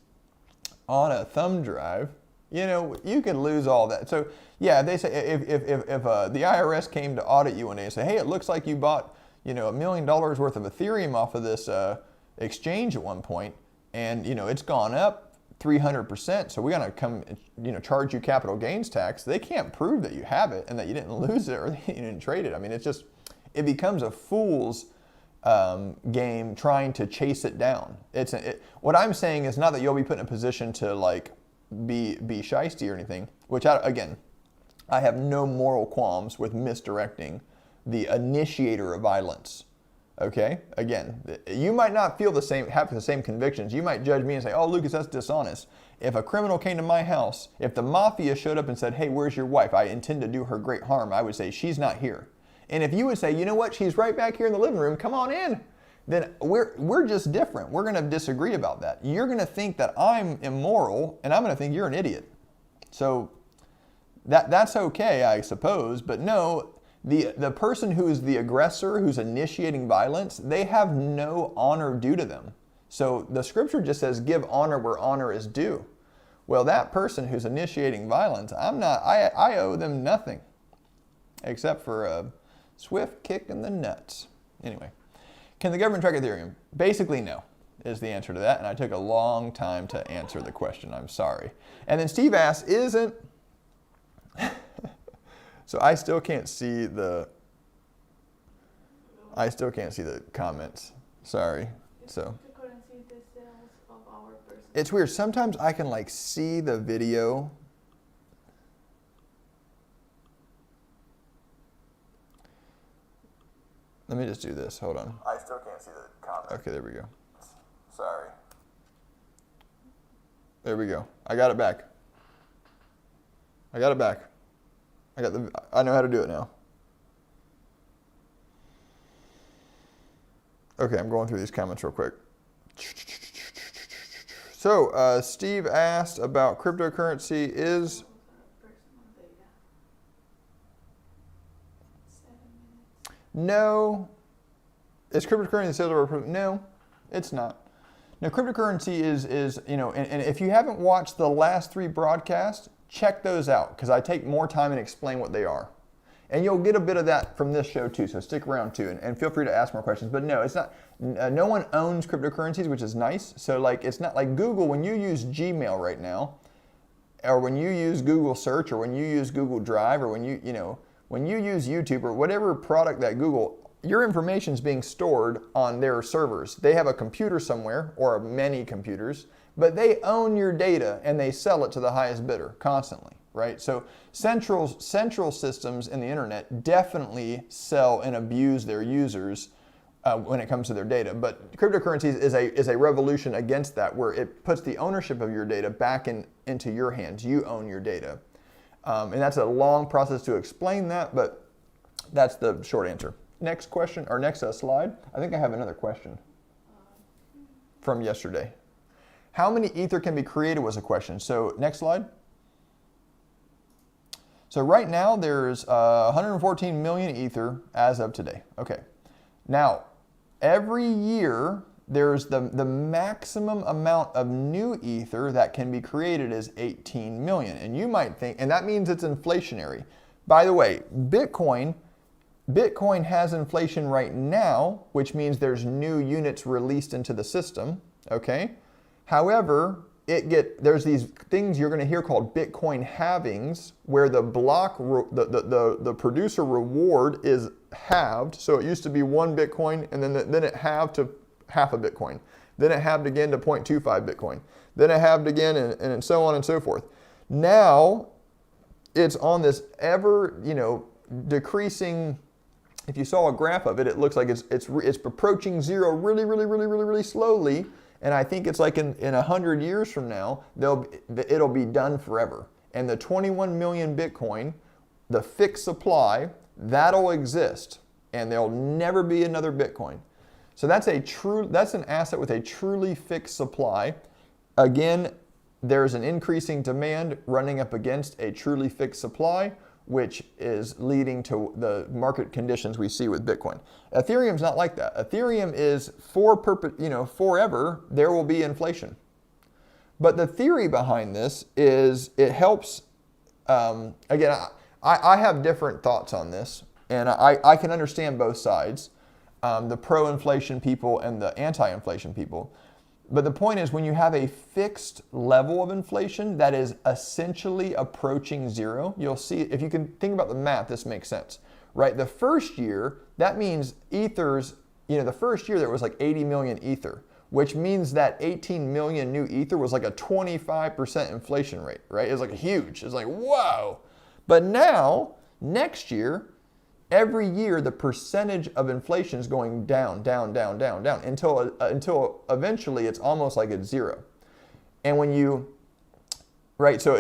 on a thumb drive, you could lose all that. So yeah, they say if the IRS came to audit you one day and say, "Hey, it looks like you bought $1 million worth of Ethereum off of this exchange at one point, and it's gone up 300%. So we're gonna come charge you capital gains tax." They can't prove that you have it and that you didn't lose it or that you didn't trade it. I mean, it becomes a fool's game trying to chase it down. What I'm saying is not that you'll be put in a position to like be shiesty or anything, which again, I have no moral qualms with misdirecting the initiator of violence. Okay? Again, you might not have the same convictions. You might judge me and say, oh, Lucas, that's dishonest. If a criminal came to my house, if the mafia showed up and said, hey, where's your wife? I intend to do her great harm. I would say, she's not here. And if you would say, you know what, she's right back here in the living room, come on in, then we're just different. We're going to disagree about that. You're going to think that I'm immoral, and I'm going to think you're an idiot. So that's okay, I suppose, but no, the person who is the aggressor, who's initiating violence, they have no honor due to them. So the scripture just says, give honor where honor is due. Well, that person who's initiating violence, I owe them nothing except for a swift kick in the nuts. Anyway, can the government track Ethereum? Basically, no, is the answer to that. And I took a long time to answer the question. I'm sorry. And then Steve asks, isn't... So I still can't see the comments. Sorry. So it's weird. Sometimes I can like see the video. Let me just do this. Hold on. I still can't see the comment. Okay, there we go. Sorry. There we go. I got it back. I know how to do it now. Okay, I'm going through these comments real quick. So, Steve asked about cryptocurrency is... No. Is cryptocurrency sales over? No, it's not. Now, cryptocurrency is and if you haven't watched the last 3 broadcasts, check those out because I take more time and explain what they are. And you'll get a bit of that from this show too, so stick around too and feel free to ask more questions. But no, it's not, no one owns cryptocurrencies, which is nice. So like, it's not like Google, when you use Gmail right now, or when you use Google Search, or when you use Google Drive, or when when you use YouTube or whatever product that Google, your information is being stored on their servers. They have a computer somewhere, or many computers, but they own your data and they sell it to the highest bidder constantly, right? So central systems in the internet definitely sell and abuse their users when it comes to their data. But cryptocurrencies is a revolution against that, where it puts the ownership of your data back into your hands. You own your data. And that's a long process to explain that, but that's the short answer. Next question, or next slide. I think I have another question from yesterday. How many ether can be created was a question. So next slide. So right now there's 114 million ether as of today. Okay. Now, every year there's the maximum amount of new ether that can be created is 18 million. And you might think, and that means it's inflationary. By the way, Bitcoin has inflation right now, which means there's new units released into the system, okay? However, there's these things you're going to hear called Bitcoin halvings, where the block, the producer reward is halved. So it used to be 1 Bitcoin, and then it halved to half a Bitcoin. Then it halved again to 0.25 Bitcoin. Then it halved again, and so on and so forth. Now, it's on this ever, decreasing. If you saw a graph of it, it looks like it's approaching zero really slowly. And I think it's like in 100 years from now, it'll be done forever. And the 21 million Bitcoin, the fixed supply, that'll exist. And there'll never be another Bitcoin. So that's an asset with a truly fixed supply. Again, there's an increasing demand running up against a truly fixed supply, which is leading to the market conditions we see with Bitcoin. Ethereum's not like that. Ethereum is forever there will be inflation. But the theory behind this is it helps. Again, I have different thoughts on this, and I can understand both sides, the pro-inflation people and the anti-inflation people. But the point is, when you have a fixed level of inflation that is essentially approaching zero, you'll see, if you can think about the math, this makes sense. right? The first year, that means Ether's, the first year there was like 80 million Ether, which means that 18 million new Ether was like a 25% inflation rate, right? It's like huge. It's like, whoa. But now, next year, every year the percentage of inflation is going down, down, down, down, down until eventually it's almost like it's zero. And when you, right, so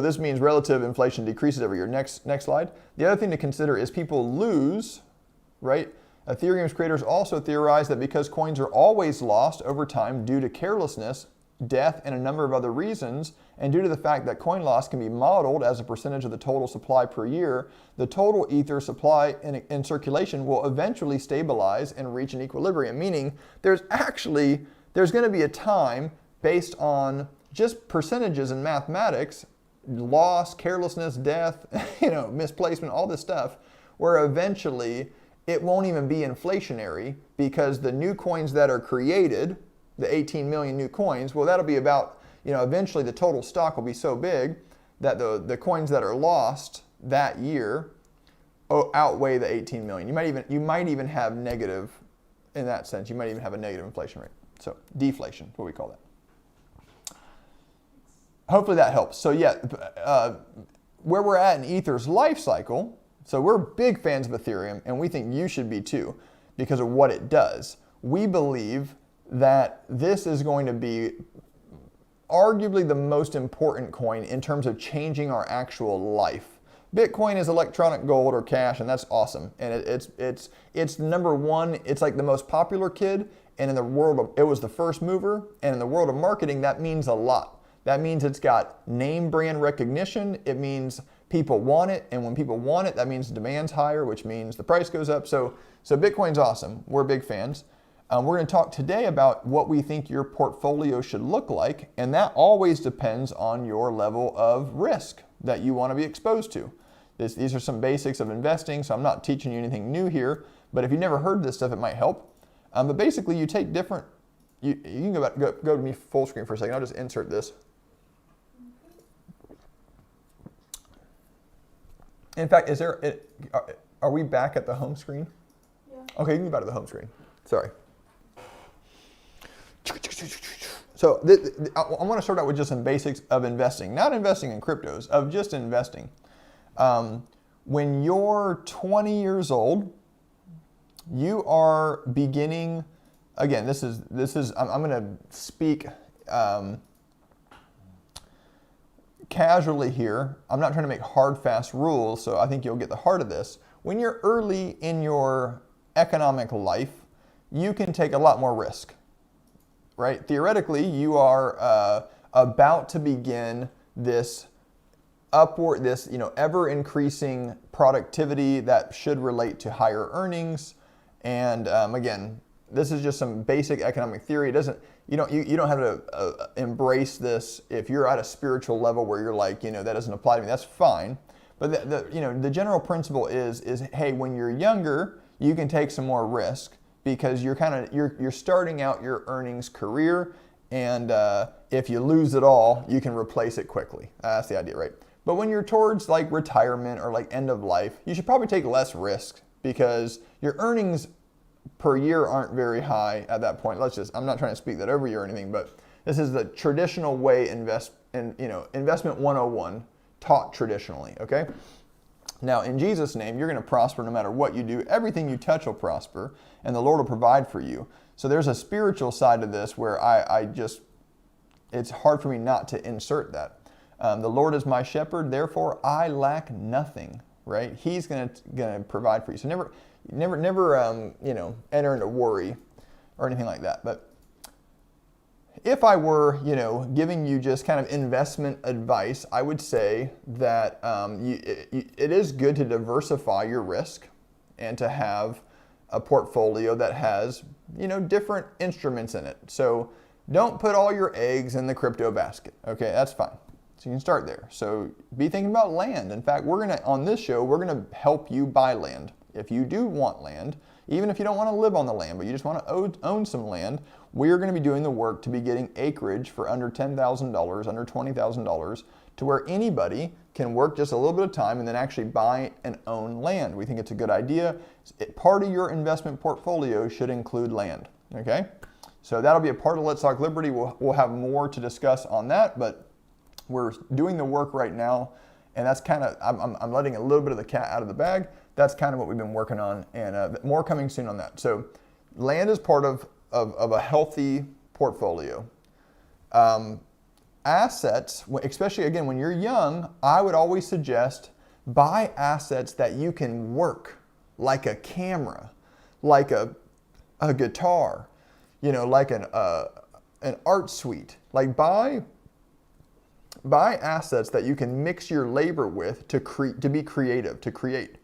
this means relative inflation decreases every year. Next slide. The other thing to consider is people lose, right? Ethereum's creators also theorize that because coins are always lost over time due to carelessness, death, and a number of other reasons, and due to the fact that coin loss can be modeled as a percentage of the total supply per year, the total Ether supply in circulation will eventually stabilize and reach an equilibrium, meaning there's going to be a time based on just percentages in mathematics, loss, carelessness, death, misplacement, all this stuff, where eventually it won't even be inflationary because the new coins that are created, the 18 million new coins, well, that'll be about, eventually the total stock will be so big that the coins that are lost that year outweigh the 18 million. You might even have negative, in that sense, you might even have a negative inflation rate. So deflation, what we call that. Hopefully that helps. So yeah, where we're at in Ether's life cycle, so we're big fans of Ethereum, and we think you should be too, because of what it does. We believe that this is going to be arguably the most important coin in terms of changing our actual life. Bitcoin is electronic gold or cash, and that's awesome. And it's number one. It's like the most popular kid, and in the world of, it was the first mover, and in the world of marketing, that means a lot. That means it's got name brand recognition. It means people want it, and when people want it, that means demand's higher, which means the price goes up. So Bitcoin's awesome. We're big fans. We're going to talk today about what we think your portfolio should look like, and that always depends on your level of risk that you want to be exposed to. These are some basics of investing, so I'm not teaching you anything new here, but if you've never heard this stuff, it might help. But basically, you take different, you can go to me full screen for a second. I'll just insert this. In fact, are we back at the home screen? Yeah. Okay, you can go back to the home screen. Sorry. So I want to start out with just some basics of investing. Not investing in cryptos, of just investing. When you're 20 years old, you are beginning, again, this is I'm going to speak casually here. I'm not trying to make hard, fast rules, so I think you'll get the heart of this. When you're early in your economic life, you can take a lot more risk, right? Theoretically, you are about to begin this ever increasing productivity that should relate to higher earnings. And again, this is just some basic economic theory. You don't have to embrace this if you're at a spiritual level where you're like, that doesn't apply to me. That's fine. But the general principle is hey, when you're younger, you can take some more risk because you're starting out your earnings career, and if you lose it all, you can replace it quickly. That's the idea, right? But when you're towards like retirement or like end of life, you should probably take less risk because your earnings per year aren't very high at that point. I'm not trying to speak that over you or anything, but this is the traditional way investment 101 taught traditionally, okay? Now, in Jesus' name, you're going to prosper no matter what you do. Everything you touch will prosper, and the Lord will provide for you. So there's a spiritual side to this where it's hard for me not to insert that. The Lord is my shepherd, therefore I lack nothing, right? He's going to provide for you. So never enter into worry or anything like that. But if I were, giving you just kind of investment advice, I would say that it is good to diversify your risk and to have a portfolio that has, different instruments in it. So don't put all your eggs in the crypto basket. Okay, that's fine. So you can start there. So be thinking about land. In fact, on this show, we're going to help you buy land. If you do want land, even if you don't want to live on the land, but you just want to own some land, we're going to be doing the work to be getting acreage for under $10,000, under $20,000, to where anybody can work just a little bit of time and then actually buy and own land. We think it's a good idea. Part of your investment portfolio should include land, okay? So that'll be a part of Let's Talk Liberty. We'll have more to discuss on that, but we're doing the work right now, and that's kind of, I'm letting a little bit of the cat out of the bag. That's kind of what we've been working on, and more coming soon on that. So land is part of a healthy portfolio. Assets, especially again when you're young, I would always suggest buy assets that you can work, like a camera, like a guitar, like an art suite. Like buy assets that you can mix your labor with to be creative, to create.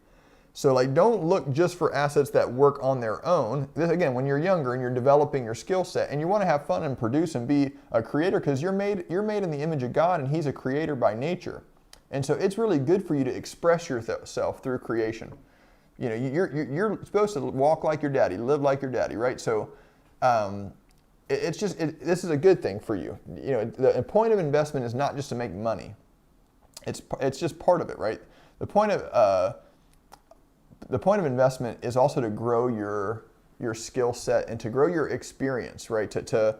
So like don't look just for assets that work on their own. This, again, when you're younger and you're developing your skill set and you want to have fun and produce and be a creator, because you're made in the image of God and He's a creator by nature. And so it's really good for you to express yourself through creation. You're supposed to walk like your daddy, live like your daddy, right? So this is a good thing for you. The point of investment is not just to make money. It's just part of it, right? The point of investment is also to grow your skill set and to grow your experience, right? To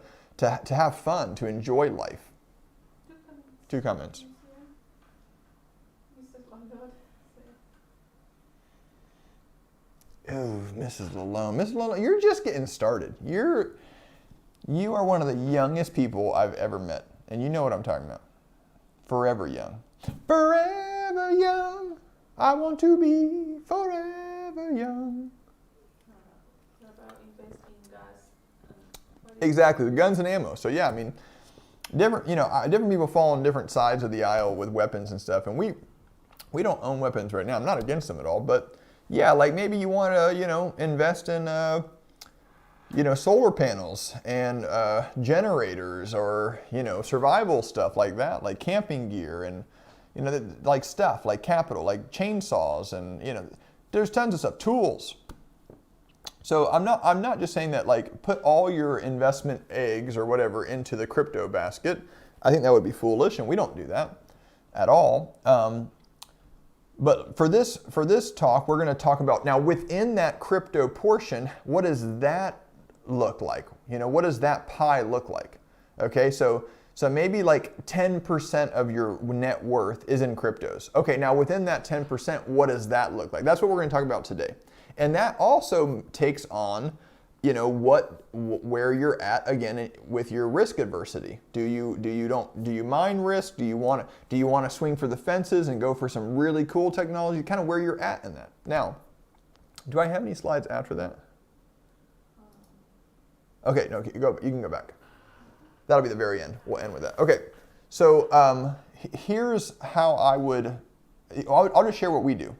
have fun, to enjoy life. Two comments. Oh, Mrs. Lalone. Mrs. Lalone, you're just getting started. You are one of the youngest people I've ever met. And you know what I'm talking about. Forever young. Forever young. I want to be forever young. What about investing in gas? Exactly, the guns and ammo. So yeah, I mean, different people fall on different sides of the aisle with weapons and stuff. And we don't own weapons right now. I'm not against them at all. But yeah, like maybe you want to, invest in, solar panels and generators or, survival stuff like that, like camping gear and, like stuff, like capital, like chainsaws and, there's tons of stuff, tools. So I'm not just saying that like put all your investment eggs or whatever into the crypto basket. I think that would be foolish, and we don't do that at all. But for this talk, we're going to talk about now within that crypto portion, what does that look like? What does that pie look like? Okay, so maybe like 10% of your net worth is in cryptos. Okay, now within that 10%, what does that look like? That's what we're going to talk about today. And that also takes on, where you're at again with your risk adversity. Do you mind risk? Do you want to swing for the fences and go for some really cool technology? Kind of where you're at in that. Now, do I have any slides after that? Okay, no, you can go back. That'll be the very end. We'll end with that. Okay, so here's how I'll just share what we do.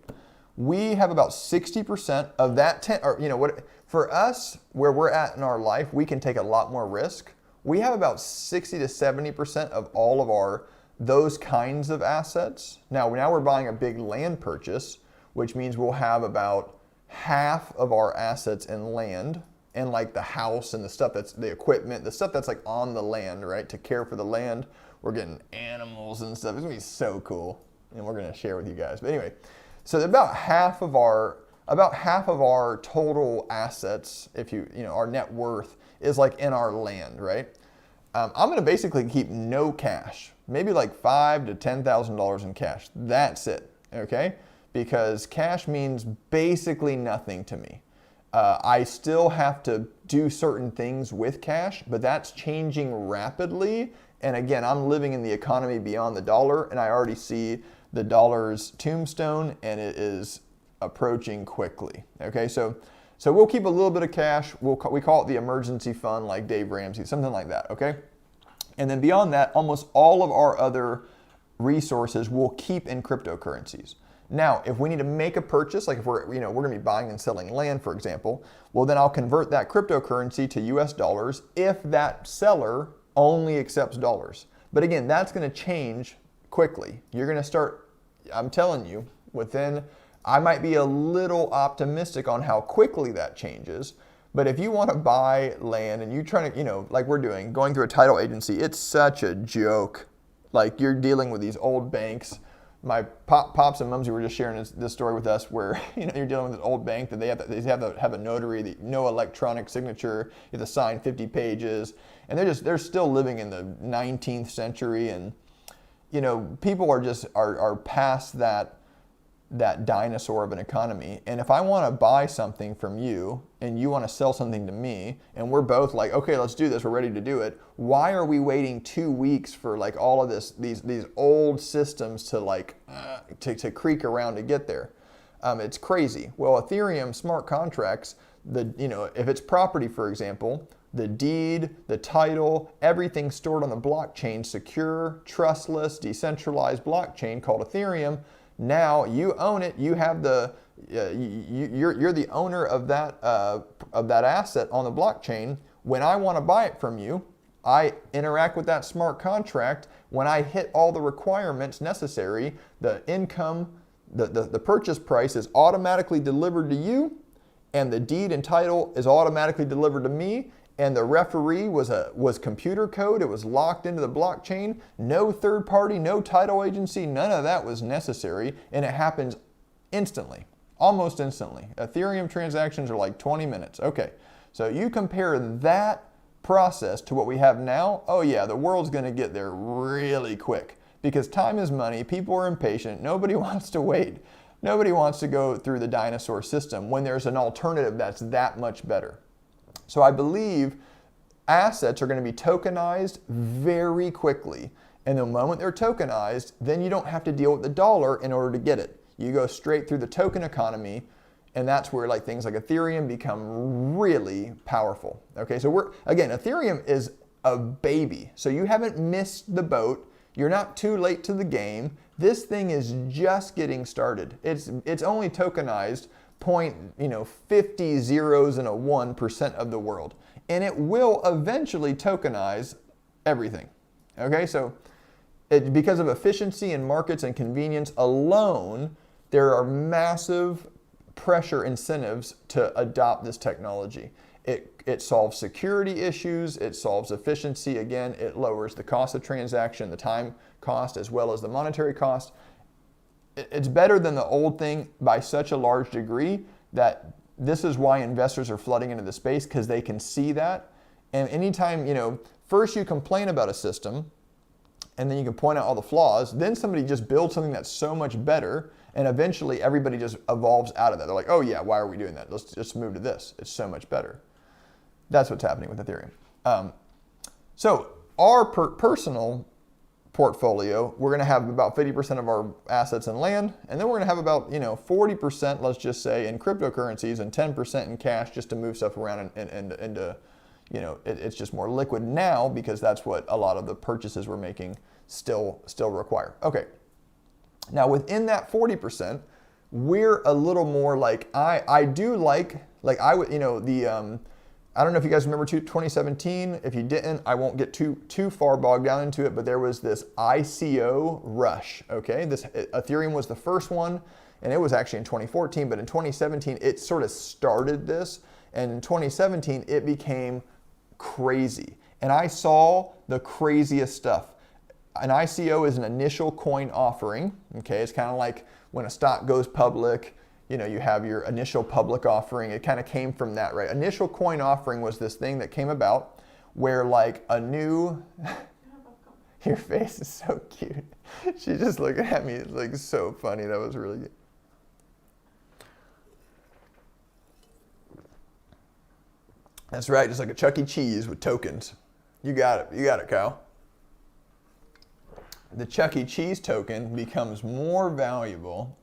We have about 60% of that 10, or for us, where we're at in our life, we can take a lot more risk. We have about 60 to 70% of all of those kinds of assets. Now we're buying a big land purchase, which means we'll have about half of our assets in land, and like the house and the stuff that's the equipment, the stuff that's like on the land, right? To care for the land. We're getting animals and stuff. It's gonna be so cool, and we're gonna share with you guys. But anyway, so about half of our total assets, our net worth is like in our land, right? I'm gonna basically keep no cash, maybe like $5,000 to $10,000 in cash. That's it, okay? Because cash means basically nothing to me. I still have to do certain things with cash, but that's changing rapidly. And again, I'm living in the economy beyond the dollar, and I already see the dollar's tombstone, and it is approaching quickly. Okay, so we'll keep a little bit of cash. We call it the emergency fund, like Dave Ramsey, something like that. Okay, and then beyond that, almost all of our other resources we'll keep in cryptocurrencies. Now, if we need to make a purchase, like if we're going to be buying and selling land, for example, well, then I'll convert that cryptocurrency to US dollars if that seller only accepts dollars. But again, that's going to change quickly. You're going to start, I'm telling you, within I might be a little optimistic on how quickly that changes. But if you want to buy land and you're trying to, like we're doing, going through a title agency, it's such a joke. Like you're dealing with these old banks. My pops and mumsy were just sharing this story with us where, you're dealing with an old bank that they have to have a notary, no electronic signature, you have to sign 50 pages. And they're still living in the 19th century. And, people are past that dinosaur of an economy. And if I want to buy something from you and you want to sell something to me and we're both like, okay, let's do this, we're ready to do it, why are we waiting 2 weeks for like all of these old systems to creak around to get there? It's crazy. Well, Ethereum smart contracts, if it's property, for example, the deed, the title, everything stored on the blockchain, secure, trustless, decentralized blockchain called Ethereum. Now you own it. You have you're the owner of that asset on the blockchain. When I want to buy it from you, I interact with that smart contract. When I hit all the requirements necessary, the income, the purchase price is automatically delivered to you, and the deed and title is automatically delivered to me. And the referee was computer code. It was locked into the blockchain. No third party, no title agency, none of that was necessary. And it happens instantly, almost instantly. Ethereum transactions are like 20 minutes. Okay, so you compare that process to what we have now. Oh yeah, the world's gonna get there really quick because time is money. People are impatient. Nobody wants to wait. Nobody wants to go through the dinosaur system when there's an alternative that's that much better. So I believe assets are going to be tokenized very quickly. And the moment they're tokenized, then you don't have to deal with the dollar in order to get it. You go straight through the token economy, and that's where things like Ethereum become really powerful. Okay, so Ethereum is a baby. So you haven't missed the boat. You're not too late to the game. This thing is just getting started. It's only tokenized 0.50 zeros and a 1% of the world. And it will eventually tokenize everything. Okay, so because of efficiency in markets and convenience alone, there are massive pressure incentives to adopt this technology. It solves security issues, it solves efficiency, again, it lowers the cost of transaction, the time cost, as well as the monetary cost. It's better than the old thing by such a large degree that this is why investors are flooding into the space, because they can see that. And anytime, first you complain about a system, and then you can point out all the flaws, then somebody just builds something that's so much better, and eventually everybody just evolves out of that. They're like, oh yeah, why are we doing that? Let's just move to this. It's so much better. That's what's happening with Ethereum. So our personal portfolio, we're going to have about 50% of our assets in land, and then we're going to have about 40%, let's just say, in cryptocurrencies and 10% in cash, just to move stuff around and it's just more liquid now because that's what a lot of the purchases we're making still require. Okay, now within that 40%, we're a little more like I don't know if you guys remember 2017. If you didn't, I won't get too far bogged down into it, but there was this ICO rush, okay? Ethereum was the first one, and it was actually in 2014, but in 2017, it sort of started this, and in 2017, it became crazy. And I saw the craziest stuff. An ICO is an initial coin offering, okay? It's kind of like when a stock goes public, you have your initial public offering. It kind of came from that, right? Initial coin offering was this thing that came about where a new, your face is so cute. She's just looking at me. It's so funny. That was really good. That's right, just like a Chuck E. Cheese with tokens. You got it, Kyle. The Chuck E. Cheese token becomes more valuable.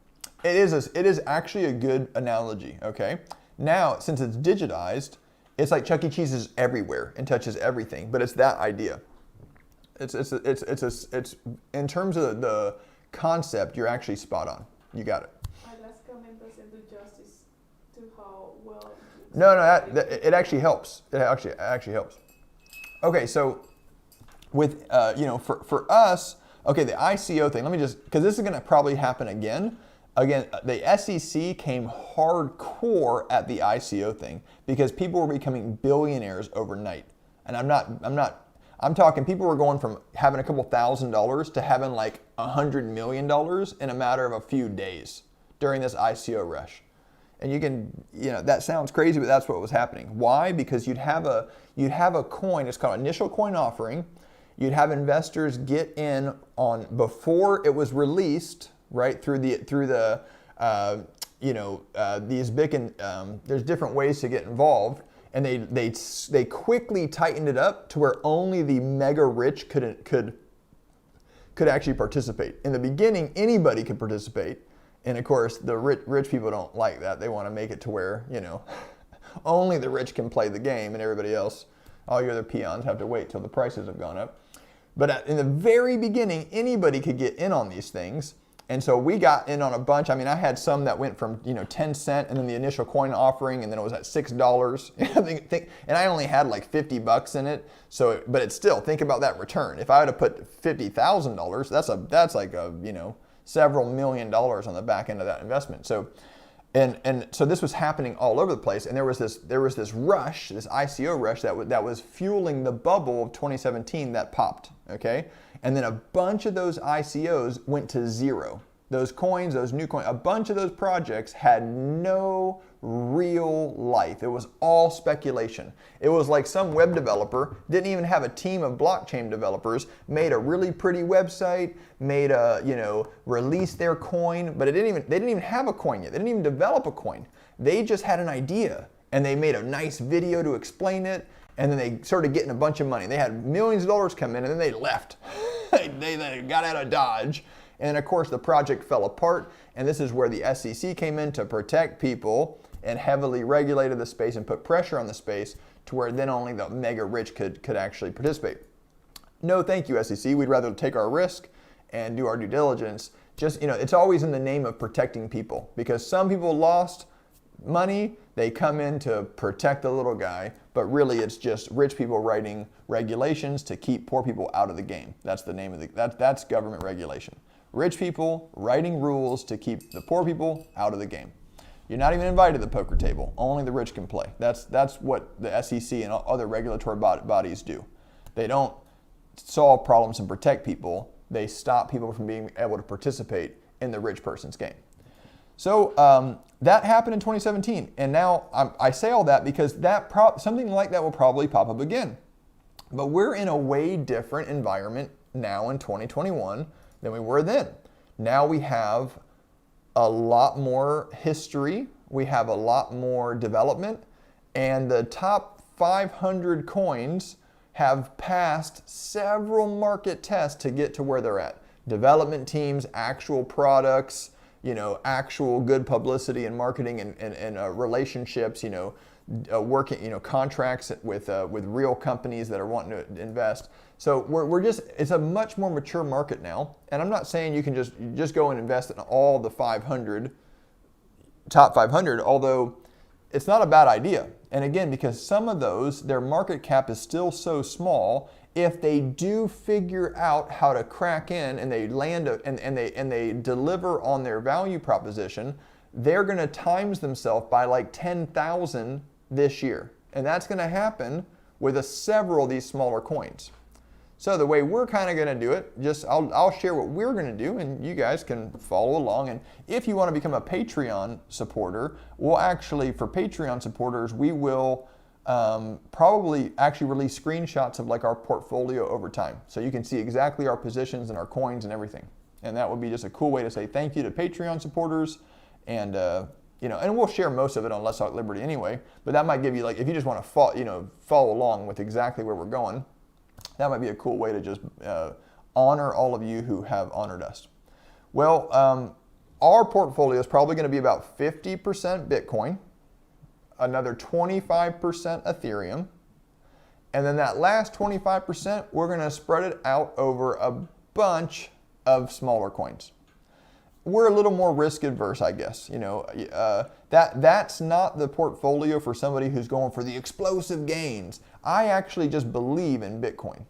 It is actually a good analogy, okay? Now, since it's digitized, it's like Chuck E. Cheese is everywhere and touches everything, but it's that idea. It's in terms of the concept, you're actually spot on. You got it. My last comment doesn't do justice to how well. No, it actually helps. It actually helps. Okay, so with for us, okay, the ICO thing. Let me just, because this is going to probably happen again. Again, the SEC came hardcore at the ICO thing because people were becoming billionaires overnight. And I'm talking people were going from having a couple $1,000s to having like $100 million in a matter of a few days during this ICO rush. And that sounds crazy, but that's what was happening. Why? Because you'd have a coin, it's called initial coin offering. You'd have investors get in on before it was released, right, through these big, there's different ways to get involved, and they quickly tightened it up to where only the mega rich could actually participate. In the beginning, anybody could participate, and of course, the rich people don't like that. They want to make it to where, only the rich can play the game, and everybody else, all your other peons, have to wait till the prices have gone up. But in the very beginning, anybody could get in on these things. And so we got in on a bunch. I mean, I had some that went from 10 cents and then the initial coin offering, and then it was at $6. And I only had like $50 in it. So, but it's still, think about that return. If I had to put $50,000, that's like several $1 million on the back end of that investment. So, and so this was happening all over the place, and there was this rush, this ICO rush that was fueling the bubble of 2017 that popped. Okay. And then a bunch of those ICOs went to zero. Those coins, those new coins, a bunch of those projects had no real life. It was all speculation. It was like some web developer didn't even have a team of blockchain developers, made a really pretty website, released their coin, but they didn't even have a coin yet. They didn't even develop a coin. They just had an idea, and they made a nice video to explain it. And then they started getting a bunch of money. They had millions of dollars come in, and then they left. they got out of Dodge. And of course, the project fell apart. And this is where the SEC came in to protect people and heavily regulated the space and put pressure on the space to where then only the mega rich could actually participate. No, thank you, SEC. We'd rather take our risk and do our due diligence. It's always in the name of protecting people, because some people lost money. They come in to protect the little guy, but really it's just rich people writing regulations to keep poor people out of the game. That's the name of that's government regulation. Rich people writing rules to keep the poor people out of the game. You're not even invited to the poker table. Only the rich can play. That's what the SEC and other regulatory bodies do. They don't solve problems and protect people. They stop people from being able to participate in the rich person's game. So that happened in 2017, and now I say all that because something like that will probably pop up again. But we're in a way different environment now in 2021 than we were then. Now we have a lot more history, we have a lot more development, and the top 500 coins have passed several market tests to get to where they're at. Development teams, actual products, actual good publicity and marketing and relationships, working, contracts with real companies that are wanting to invest. So it's a much more mature market now. And I'm not saying you can just go and invest in all the top 500, although it's not a bad idea. And again, because some of those, their market cap is still so small, if they do figure out how to crack in and they land and they deliver on their value proposition, they're going to times themselves by like 10,000 this year. And that's going to happen with several of these smaller coins. So the way we're kind of going to do it, I'll share what we're going to do, and you guys can follow along. And if you want to become a Patreon supporter, for Patreon supporters, we will probably actually release screenshots of like our portfolio over time. So you can see exactly our positions and our coins and everything. And that would be just a cool way to say thank you to Patreon supporters. And and we'll share most of it on Let's Talk Liberty anyway. But that might give you, like, if you just want to follow along with exactly where we're going, that might be a cool way to just honor all of you who have honored us. Well, our portfolio is probably going to be about 50% Bitcoin, another 25% Ethereum, and then that last 25%, we're going to spread it out over a bunch of smaller coins. We're a little more risk adverse, I guess. That's not the portfolio for somebody who's going for the explosive gains. I actually just believe in Bitcoin.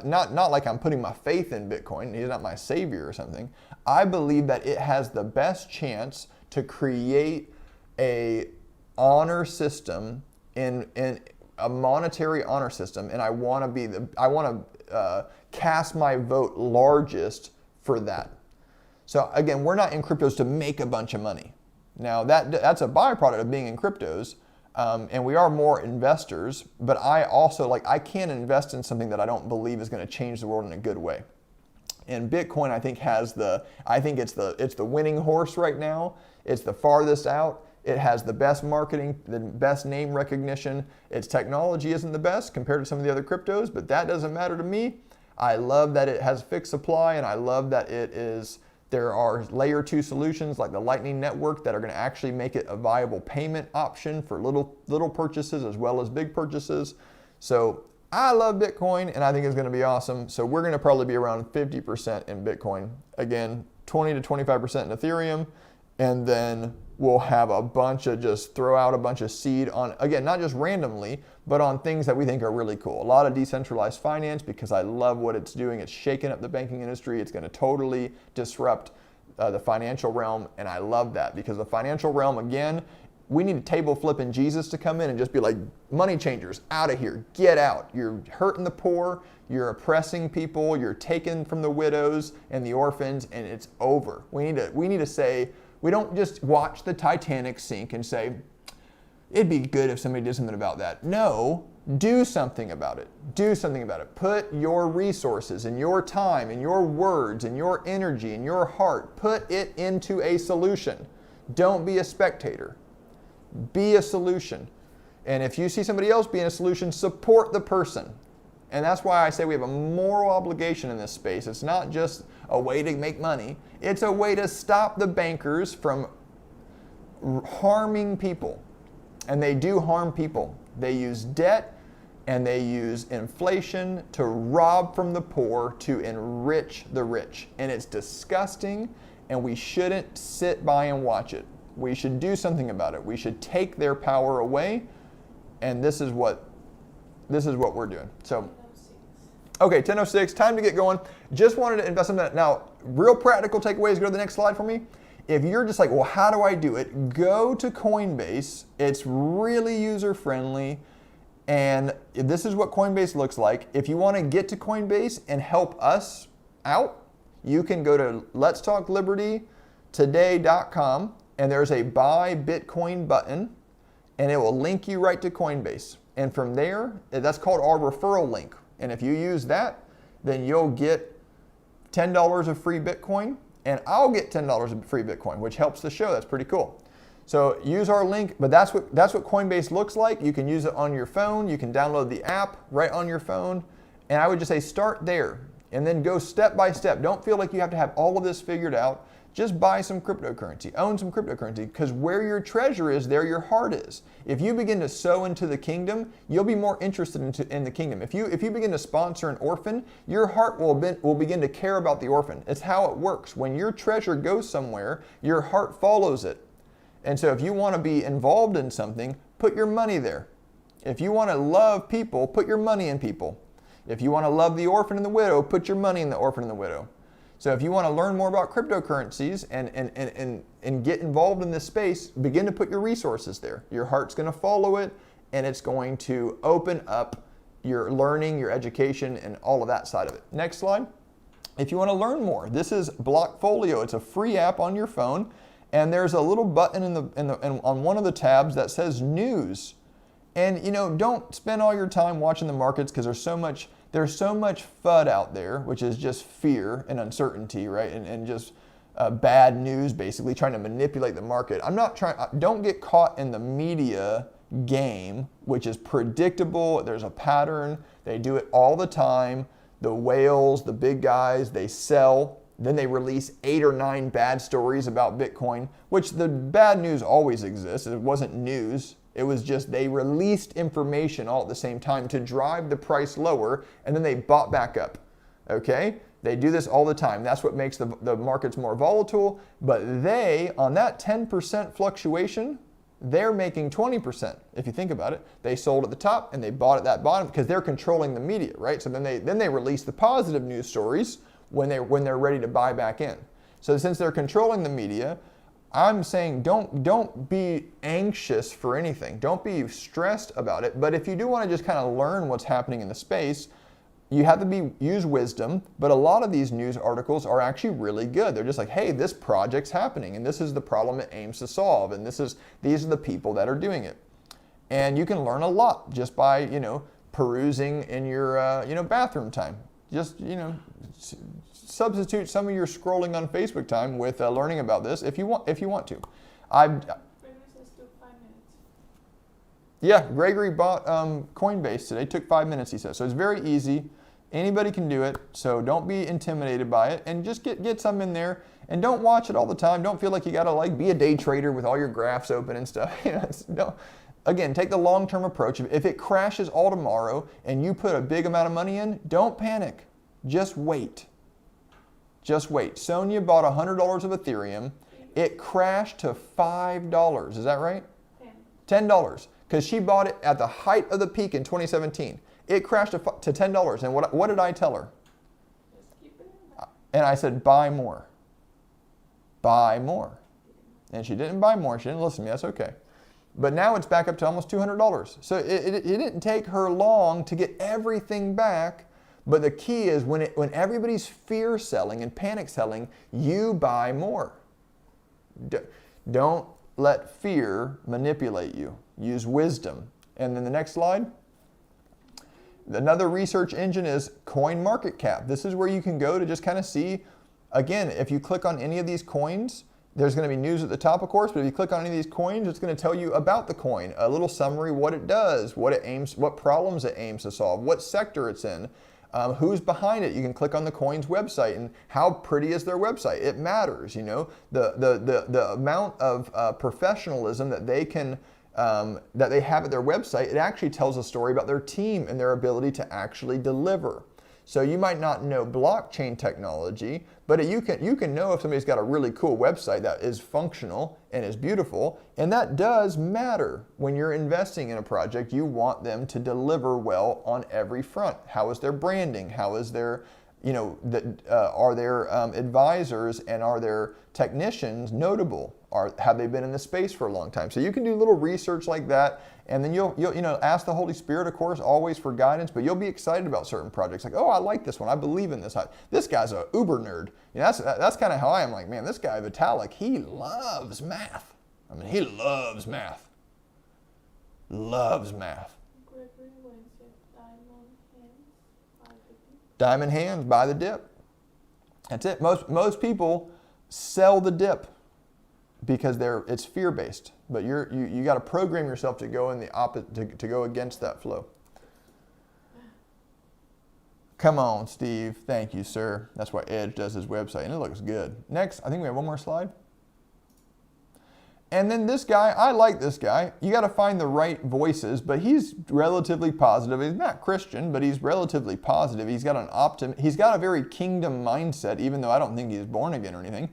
not like I'm putting my faith in Bitcoin. He's not my savior or something. I believe that it has the best chance to create a honor system in a monetary honor system, and I want to cast my vote largest for that. So again, we're not in cryptos to make a bunch of money. Now that's a byproduct of being in cryptos, and we are more investors. But I also I can't invest in something that I don't believe is going to change the world in a good way. And Bitcoin, I think, it's the winning horse right now. It's the farthest out. It has the best marketing, the best name recognition. Its technology isn't the best compared to some of the other cryptos, but that doesn't matter to me. I love that it has fixed supply, and I love that there are layer 2 solutions like the Lightning Network that are going to actually make it a viable payment option for little purchases as well as big purchases. So I love Bitcoin, and I think it's going to be awesome. So we're going to probably be around 50% in Bitcoin. Again, 20 to 25% in Ethereum, and then we'll have throw out a bunch of seed on, again, not just randomly, but on things that we think are really cool. A lot of decentralized finance, because I love what it's doing. It's shaking up the banking industry. It's going to totally disrupt the financial realm, and I love that, because the financial realm, again, we need a table flipping Jesus to come in and just be like, money changers, out of here, get out. You're hurting the poor, you're oppressing people, you're taking from the widows and the orphans, and it's over. We need to say, we don't just watch the Titanic sink and say, it'd be good if somebody did something about that. No, do something about it. Do something about it. Put your resources and your time and your words and your energy and your heart, put it into a solution. Don't be a spectator. Be a solution. And if you see somebody else being a solution, support the person. And that's why I say we have a moral obligation in this space. It's not just a way to make money. It's a way to stop the bankers from harming people. And they do harm people. They use debt and they use inflation to rob from the poor to enrich the rich. And it's disgusting, and we shouldn't sit by and watch it. We should do something about it. We should take their power away, and this is what we're doing. So, okay, 10:06, time to get going. Just wanted to invest in that. Now, real practical takeaways, go to the next slide for me. If you're just like, well, how do I do it? Go to Coinbase. It's really user-friendly, and this is what Coinbase looks like. If you want to get to Coinbase and help us out, you can go to letstalklibertytoday.com, and there's a buy Bitcoin button, and it will link you right to Coinbase. And from there, that's called our referral link. And if you use that, then you'll get $10 of free Bitcoin, and I'll get $10 of free Bitcoin, which helps the show. That's pretty cool. So use our link, but that's what Coinbase looks like. You can use it on your phone. You can download the app right on your phone. And I would just say start there and then go step by step. Don't feel like you have to have all of this figured out. Just buy some cryptocurrency, own some cryptocurrency, because where your treasure is, there your heart is. If you begin to sow into the kingdom, you'll be more interested in the kingdom. If you begin to sponsor an orphan, your heart will begin to care about the orphan. It's how it works. When your treasure goes somewhere, your heart follows it. And so if you want to be involved in something, put your money there. If you want to love people, put your money in people. If you want to love the orphan and the widow, put your money in the orphan and the widow. So if you want to learn more about cryptocurrencies and get involved in this space, begin to put your resources there. Your heart's going to follow it, and it's going to open up your learning, your education, and all of that side of it. Next slide. If you want to learn more, this is Blockfolio. It's a free app on your phone, and there's a little button on one of the tabs that says News. And don't spend all your time watching the markets, because there's so much FUD out there, which is just fear and uncertainty, right? And just bad news, basically, trying to manipulate the market. Don't get caught in the media game, which is predictable. There's a pattern. They do it all the time. The whales, the big guys, they sell. Then they release 8 or 9 bad stories about Bitcoin, which the bad news always exists. It wasn't news. It was just they released information all at the same time to drive the price lower, and then they bought back up. Okay? They do this all the time. That's what makes the markets more volatile. But they, on that 10% fluctuation, they're making 20%. If you think about it, they sold at the top and they bought at that bottom because they're controlling the media, right? So then they release the positive news stories when they're ready to buy back in. So since they're controlling the media, I'm saying don't be anxious for anything. Don't be stressed about it. But if you do want to just kind of learn what's happening in the space, you have to use wisdom, but a lot of these news articles are actually really good. They're just like, hey, this project's happening, and this is the problem it aims to solve, and these are the people that are doing it. And you can learn a lot just by, perusing in your, bathroom time. Just, substitute some of your scrolling on Facebook time with learning about this if you want to. Yeah, Gregory bought Coinbase today. Took 5 minutes, he says. So it's very easy. Anybody can do it. So don't be intimidated by it, and just get some in there. And don't watch it all the time. Don't feel like you gotta be a day trader with all your graphs open and stuff. No. Again, take the long-term approach. If it crashes all tomorrow and you put a big amount of money in, don't panic. Just wait. Just wait. Sonia bought $100 of Ethereum. It crashed to $5. Is that right? $10. Because she bought it at the height of the peak in 2017. It crashed to $10. And what did I tell her? Just keep it in. And I said, buy more. Buy more. And she didn't buy more. She didn't listen to me. That's okay. But now it's back up to almost $200. So it didn't take her long to get everything back. But the key is when everybody's fear selling and panic selling, you buy more. Don't let fear manipulate you. Use wisdom. And then the next slide. Another research engine is CoinMarketCap. This is where you can go to just kind of see, again, if you click on any of these coins, there's going to be news at the top, of course, but if you click on any of these coins, it's going to tell you about the coin, a little summary, what it does, what problems it aims to solve, what sector it's in, who's behind it. You can click on the coin's website and how pretty is their website. It matters, the amount of professionalism that they can that they have at their website. It actually tells a story about their team and their ability to actually deliver. So you might not know blockchain technology, but you can know if somebody's got a really cool website that is functional and is beautiful, and that does matter. When you're investing in a project, you want them to deliver well on every front. How is their branding? How is their, are their advisors and are their technicians notable? Have they been in the space for a long time? So you can do a little research like that, and then you'll ask the Holy Spirit, of course, always for guidance, but you'll be excited about certain projects. Like, oh, I like this one. I believe in this. This guy's a uber nerd. That's kind of how I am. Like, man, this guy, Vitalik, he loves math. I mean, he loves math. Loves math. Diamond hands, buy the dip. That's it. Most people sell the dip because it's fear-based, but you got to program yourself to go in the opposite, to go against that flow. Come on, Steve. Thank you, sir. That's why Edge does his website, and it looks good. Next, I think we have one more slide. And then this guy, I like this guy. You got to find the right voices, but he's relatively positive. He's not Christian, but he's relatively positive. He's got he's got a very kingdom mindset, even though I don't think he's born again or anything.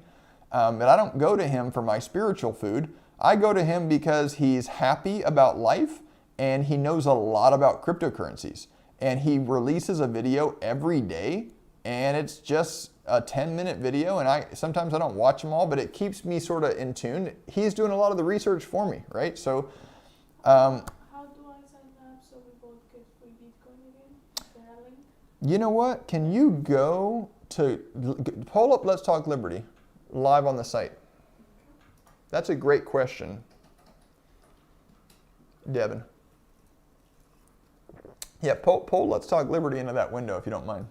But I don't go to him for my spiritual food. I go to him because he's happy about life and he knows a lot about cryptocurrencies. And he releases a video every day, and it's just a 10-minute video, and sometimes I don't watch them all, but it keeps me sort of in tune. He's doing a lot of the research for me, right? So, how do I sign up so we both get free Bitcoin again? Is there a link? You know what? Can you go to pull up Let's Talk Liberty live on the site? That's a great question, Devin. Yeah, pull Let's Talk Liberty into that window if you don't mind.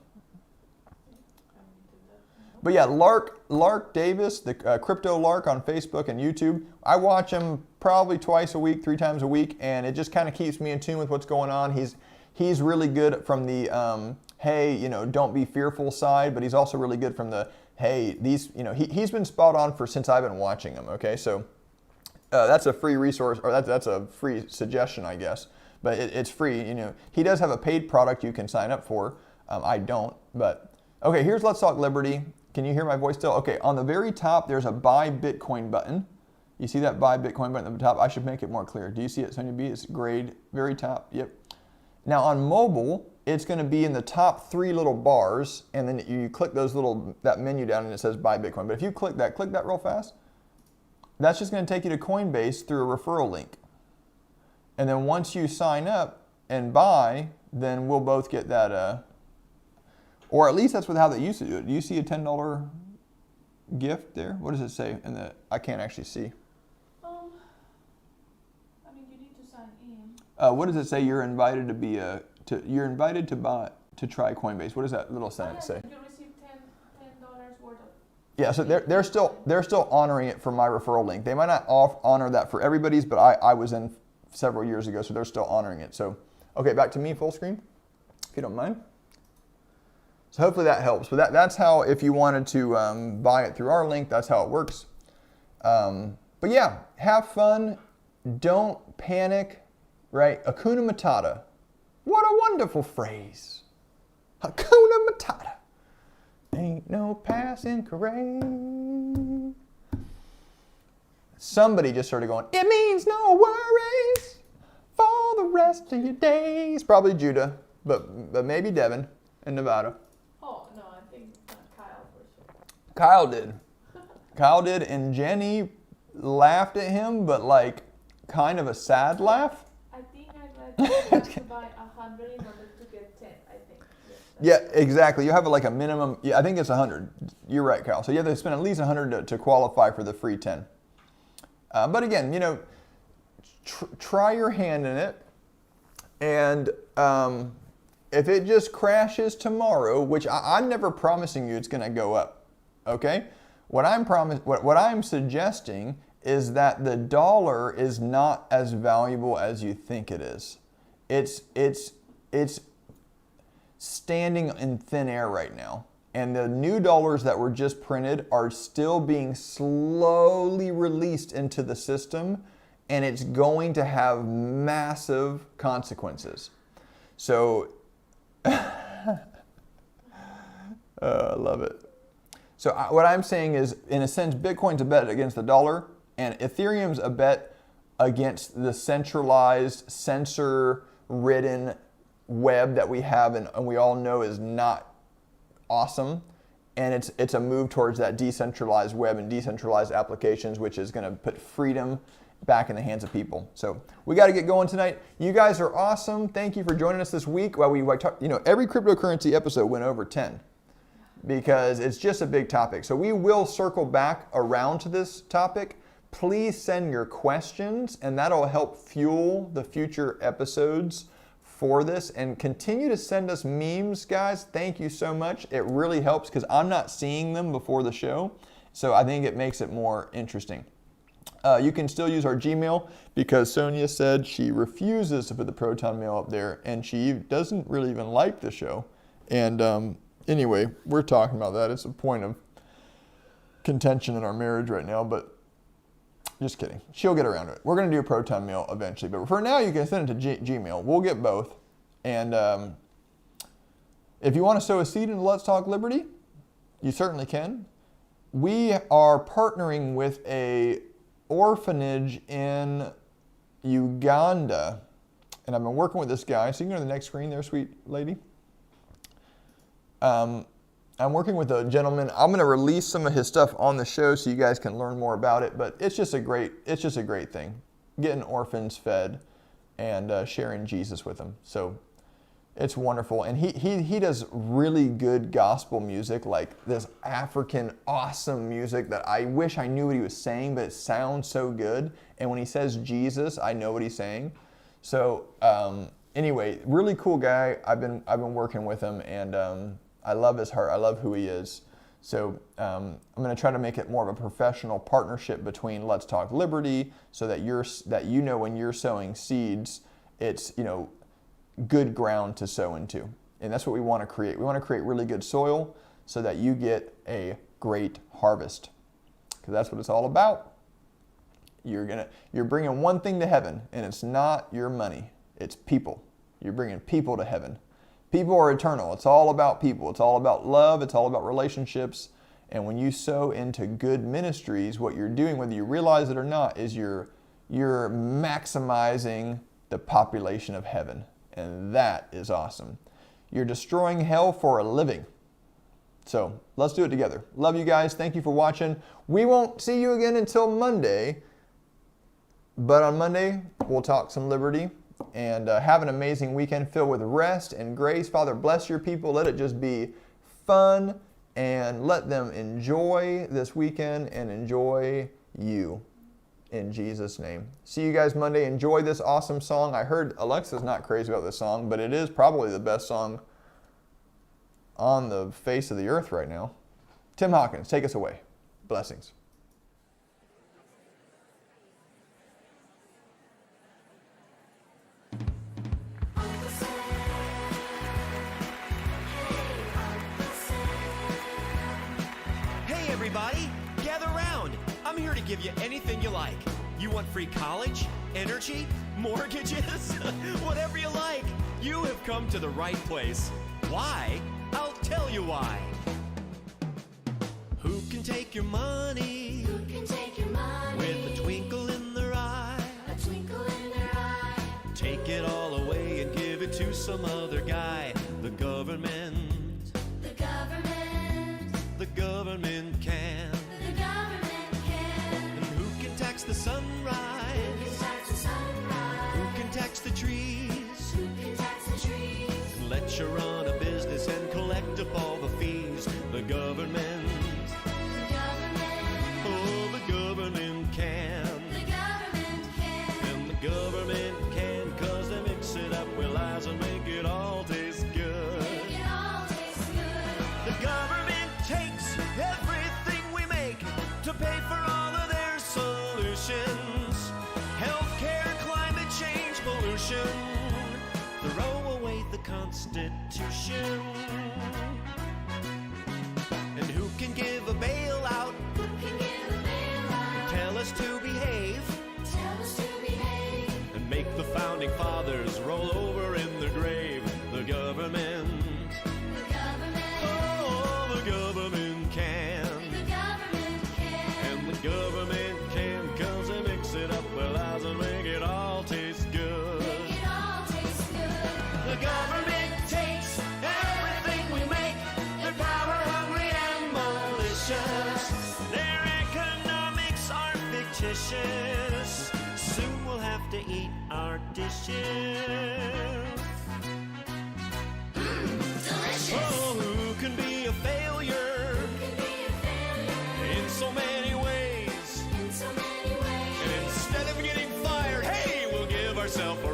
But yeah, Lark Davis, the Crypto Lark on Facebook and YouTube, I watch him probably twice a week, 3 times a week, and it just kind of keeps me in tune with what's going on. He's really good from the hey, don't be fearful side, but he's also really good from the hey, he's been spot on since I've been watching him. Okay, so that's a free resource, or that's a free suggestion, I guess. But it's free. He does have a paid product you can sign up for. I don't, but okay. Here's Let's Talk Liberty. Can you hear my voice still? Okay, on the very top, there's a buy Bitcoin button. You see that buy Bitcoin button at the top? I should make it more clear. Do you see it, Sonia B? It's grayed, very top. Yep. Now on mobile, it's going to be in the top 3 little bars, and then you click that menu down, and it says buy Bitcoin. But if you click that real fast, that's just going to take you to Coinbase through a referral link. And then once you sign up and buy, then we'll both get that, or at least that's how they used to do it. Do you see a $10 gift there? What does it say? I can't actually see. I mean, you need to sign in. What does it say? You're invited to be you're invited to try Coinbase. What does that little sentence say? You receive $10 worth of. Yeah, so they're still honoring it for my referral link. They might not honor that for everybody's, but I was in several years ago, so they're still honoring it. So, okay, back to me full screen, if you don't mind. So hopefully that helps. But that's how, if you wanted to buy it through our link, that's how it works. But yeah, have fun. Don't panic, right? Hakuna Matata. What a wonderful phrase. Hakuna Matata. Ain't no passing craze. Somebody just started going, it means no worries for the rest of your days. Probably Judah, but maybe Devin in Nevada. Oh, no, I think Kyle for sure. Kyle did, and Jenny laughed at him, but like kind of a sad laugh. I think I'd have to buy 100 in order to get 10, I think. Yeah, exactly. You have like a minimum, I think it's 100. You're right, Kyle. So you have to spend at least 100 to qualify for the free 10. But again, try your hand in it, and if it just crashes tomorrow, which I'm never promising you it's going to go up, okay? What I'm suggesting is that the dollar is not as valuable as you think it is. It's standing in thin air right now. And the new dollars that were just printed are still being slowly released into the system, and it's going to have massive consequences. So, I love it. So what I'm saying is, in a sense, Bitcoin's a bet against the dollar, and Ethereum's a bet against the centralized, censor-ridden web that we have and we all know is not awesome, and it's a move towards that decentralized web and decentralized applications, which is going to put freedom back in the hands of people. So we got to get going tonight. You guys are awesome. Thank you for joining us this week. While we talk, every cryptocurrency episode went over 10 because it's just a big topic. So we will circle back around to this topic. Please send your questions, and that'll help fuel the future episodes for this, and continue to send us memes, guys. Thank you so much. It really helps because I'm not seeing them before the show, so I think it makes it more interesting. You can still use our Gmail because Sonia said she refuses to put the Proton Mail up there, and she doesn't really even like the show. And anyway, we're talking about that. It's a point of contention in our marriage right now, but just kidding. She'll get around to it. We're going to do a Proton Mail eventually, but for now you can send it to Gmail. We'll get both. And if you want to sow a seed into Let's Talk Liberty, you certainly can. We are partnering with a orphanage in Uganda, and I've been working with this guy. So you can go to the next screen there, sweet lady. I'm working with a gentleman. I'm going to release some of his stuff on the show so you guys can learn more about it. But it's just a great thing, getting orphans fed and sharing Jesus with them. So it's wonderful. And he does really good gospel music, like this African awesome music that I wish I knew what he was saying, but it sounds so good. And when he says Jesus, I know what he's saying. So anyway, really cool guy. I've been working with him, and I love his heart. I love who he is. So I'm going to try to make it more of a professional partnership between Let's Talk Liberty, so that when you're sowing seeds, it's good ground to sow into, and that's what we want to create. We want to create really good soil so that you get a great harvest, because that's what it's all about. You're bringing one thing to heaven, and it's not your money. It's people. You're bringing people to heaven. People are eternal. It's all about people. It's all about love. It's all about relationships. And when you sow into good ministries, what you're doing, whether you realize it or not, is you're maximizing the population of heaven. And that is awesome. You're destroying hell for a living. So let's do it together. Love you guys. Thank you for watching. We won't see you again until Monday. But on Monday, we'll talk some liberty. And have an amazing weekend filled with rest and grace. Father, bless your people. Let it just be fun. And let them enjoy this weekend and enjoy you. In Jesus' name. See you guys Monday. Enjoy this awesome song. I heard Alexa's not crazy about this song, but it is probably the best song on the face of the earth right now. Tim Hawkins, take us away. Blessings. Hey everybody, gather round. I'm here to give you anything you like. You want free college, energy, mortgages, whatever you like. You have come to the right place. Why? I'll tell you why. Who can take your money? Who can take your money? With a twinkle in their eye. A twinkle in their eye. Take it all away and give it to some other guy. The government. The government. The government can. The government can. And who can tax the sunrise? Who can tax the sunrise? Who can tax the trees? Who can tax the trees? Let you run a business and collect up all the fees. The government. The government. Oh, the government can. The government can. And the government can, 'cause they mix it up with lies and make it all taste good. Make it all taste good. The government takes everything we make to pay for all of their solutions. Healthcare, climate change, pollution. Throw away the Constitution. And who can give a bailout? Who can give a bailout? Tell us to behave. Tell us to behave. And make the founding fathers roll over in their grave. The government. The government. Oh, the government can. The government can. And the government can, 'cause they mix it up with lies and make it all taste good. Make it all taste good. The government takes everything we make. They're power hungry and malicious. Their economics are fictitious. Soon we'll have to eat our dishes. Delicious. Oh, who can be a failure Who can be a failure? in so many ways? In so many ways. And instead of getting fired, hey, we'll give ourselves a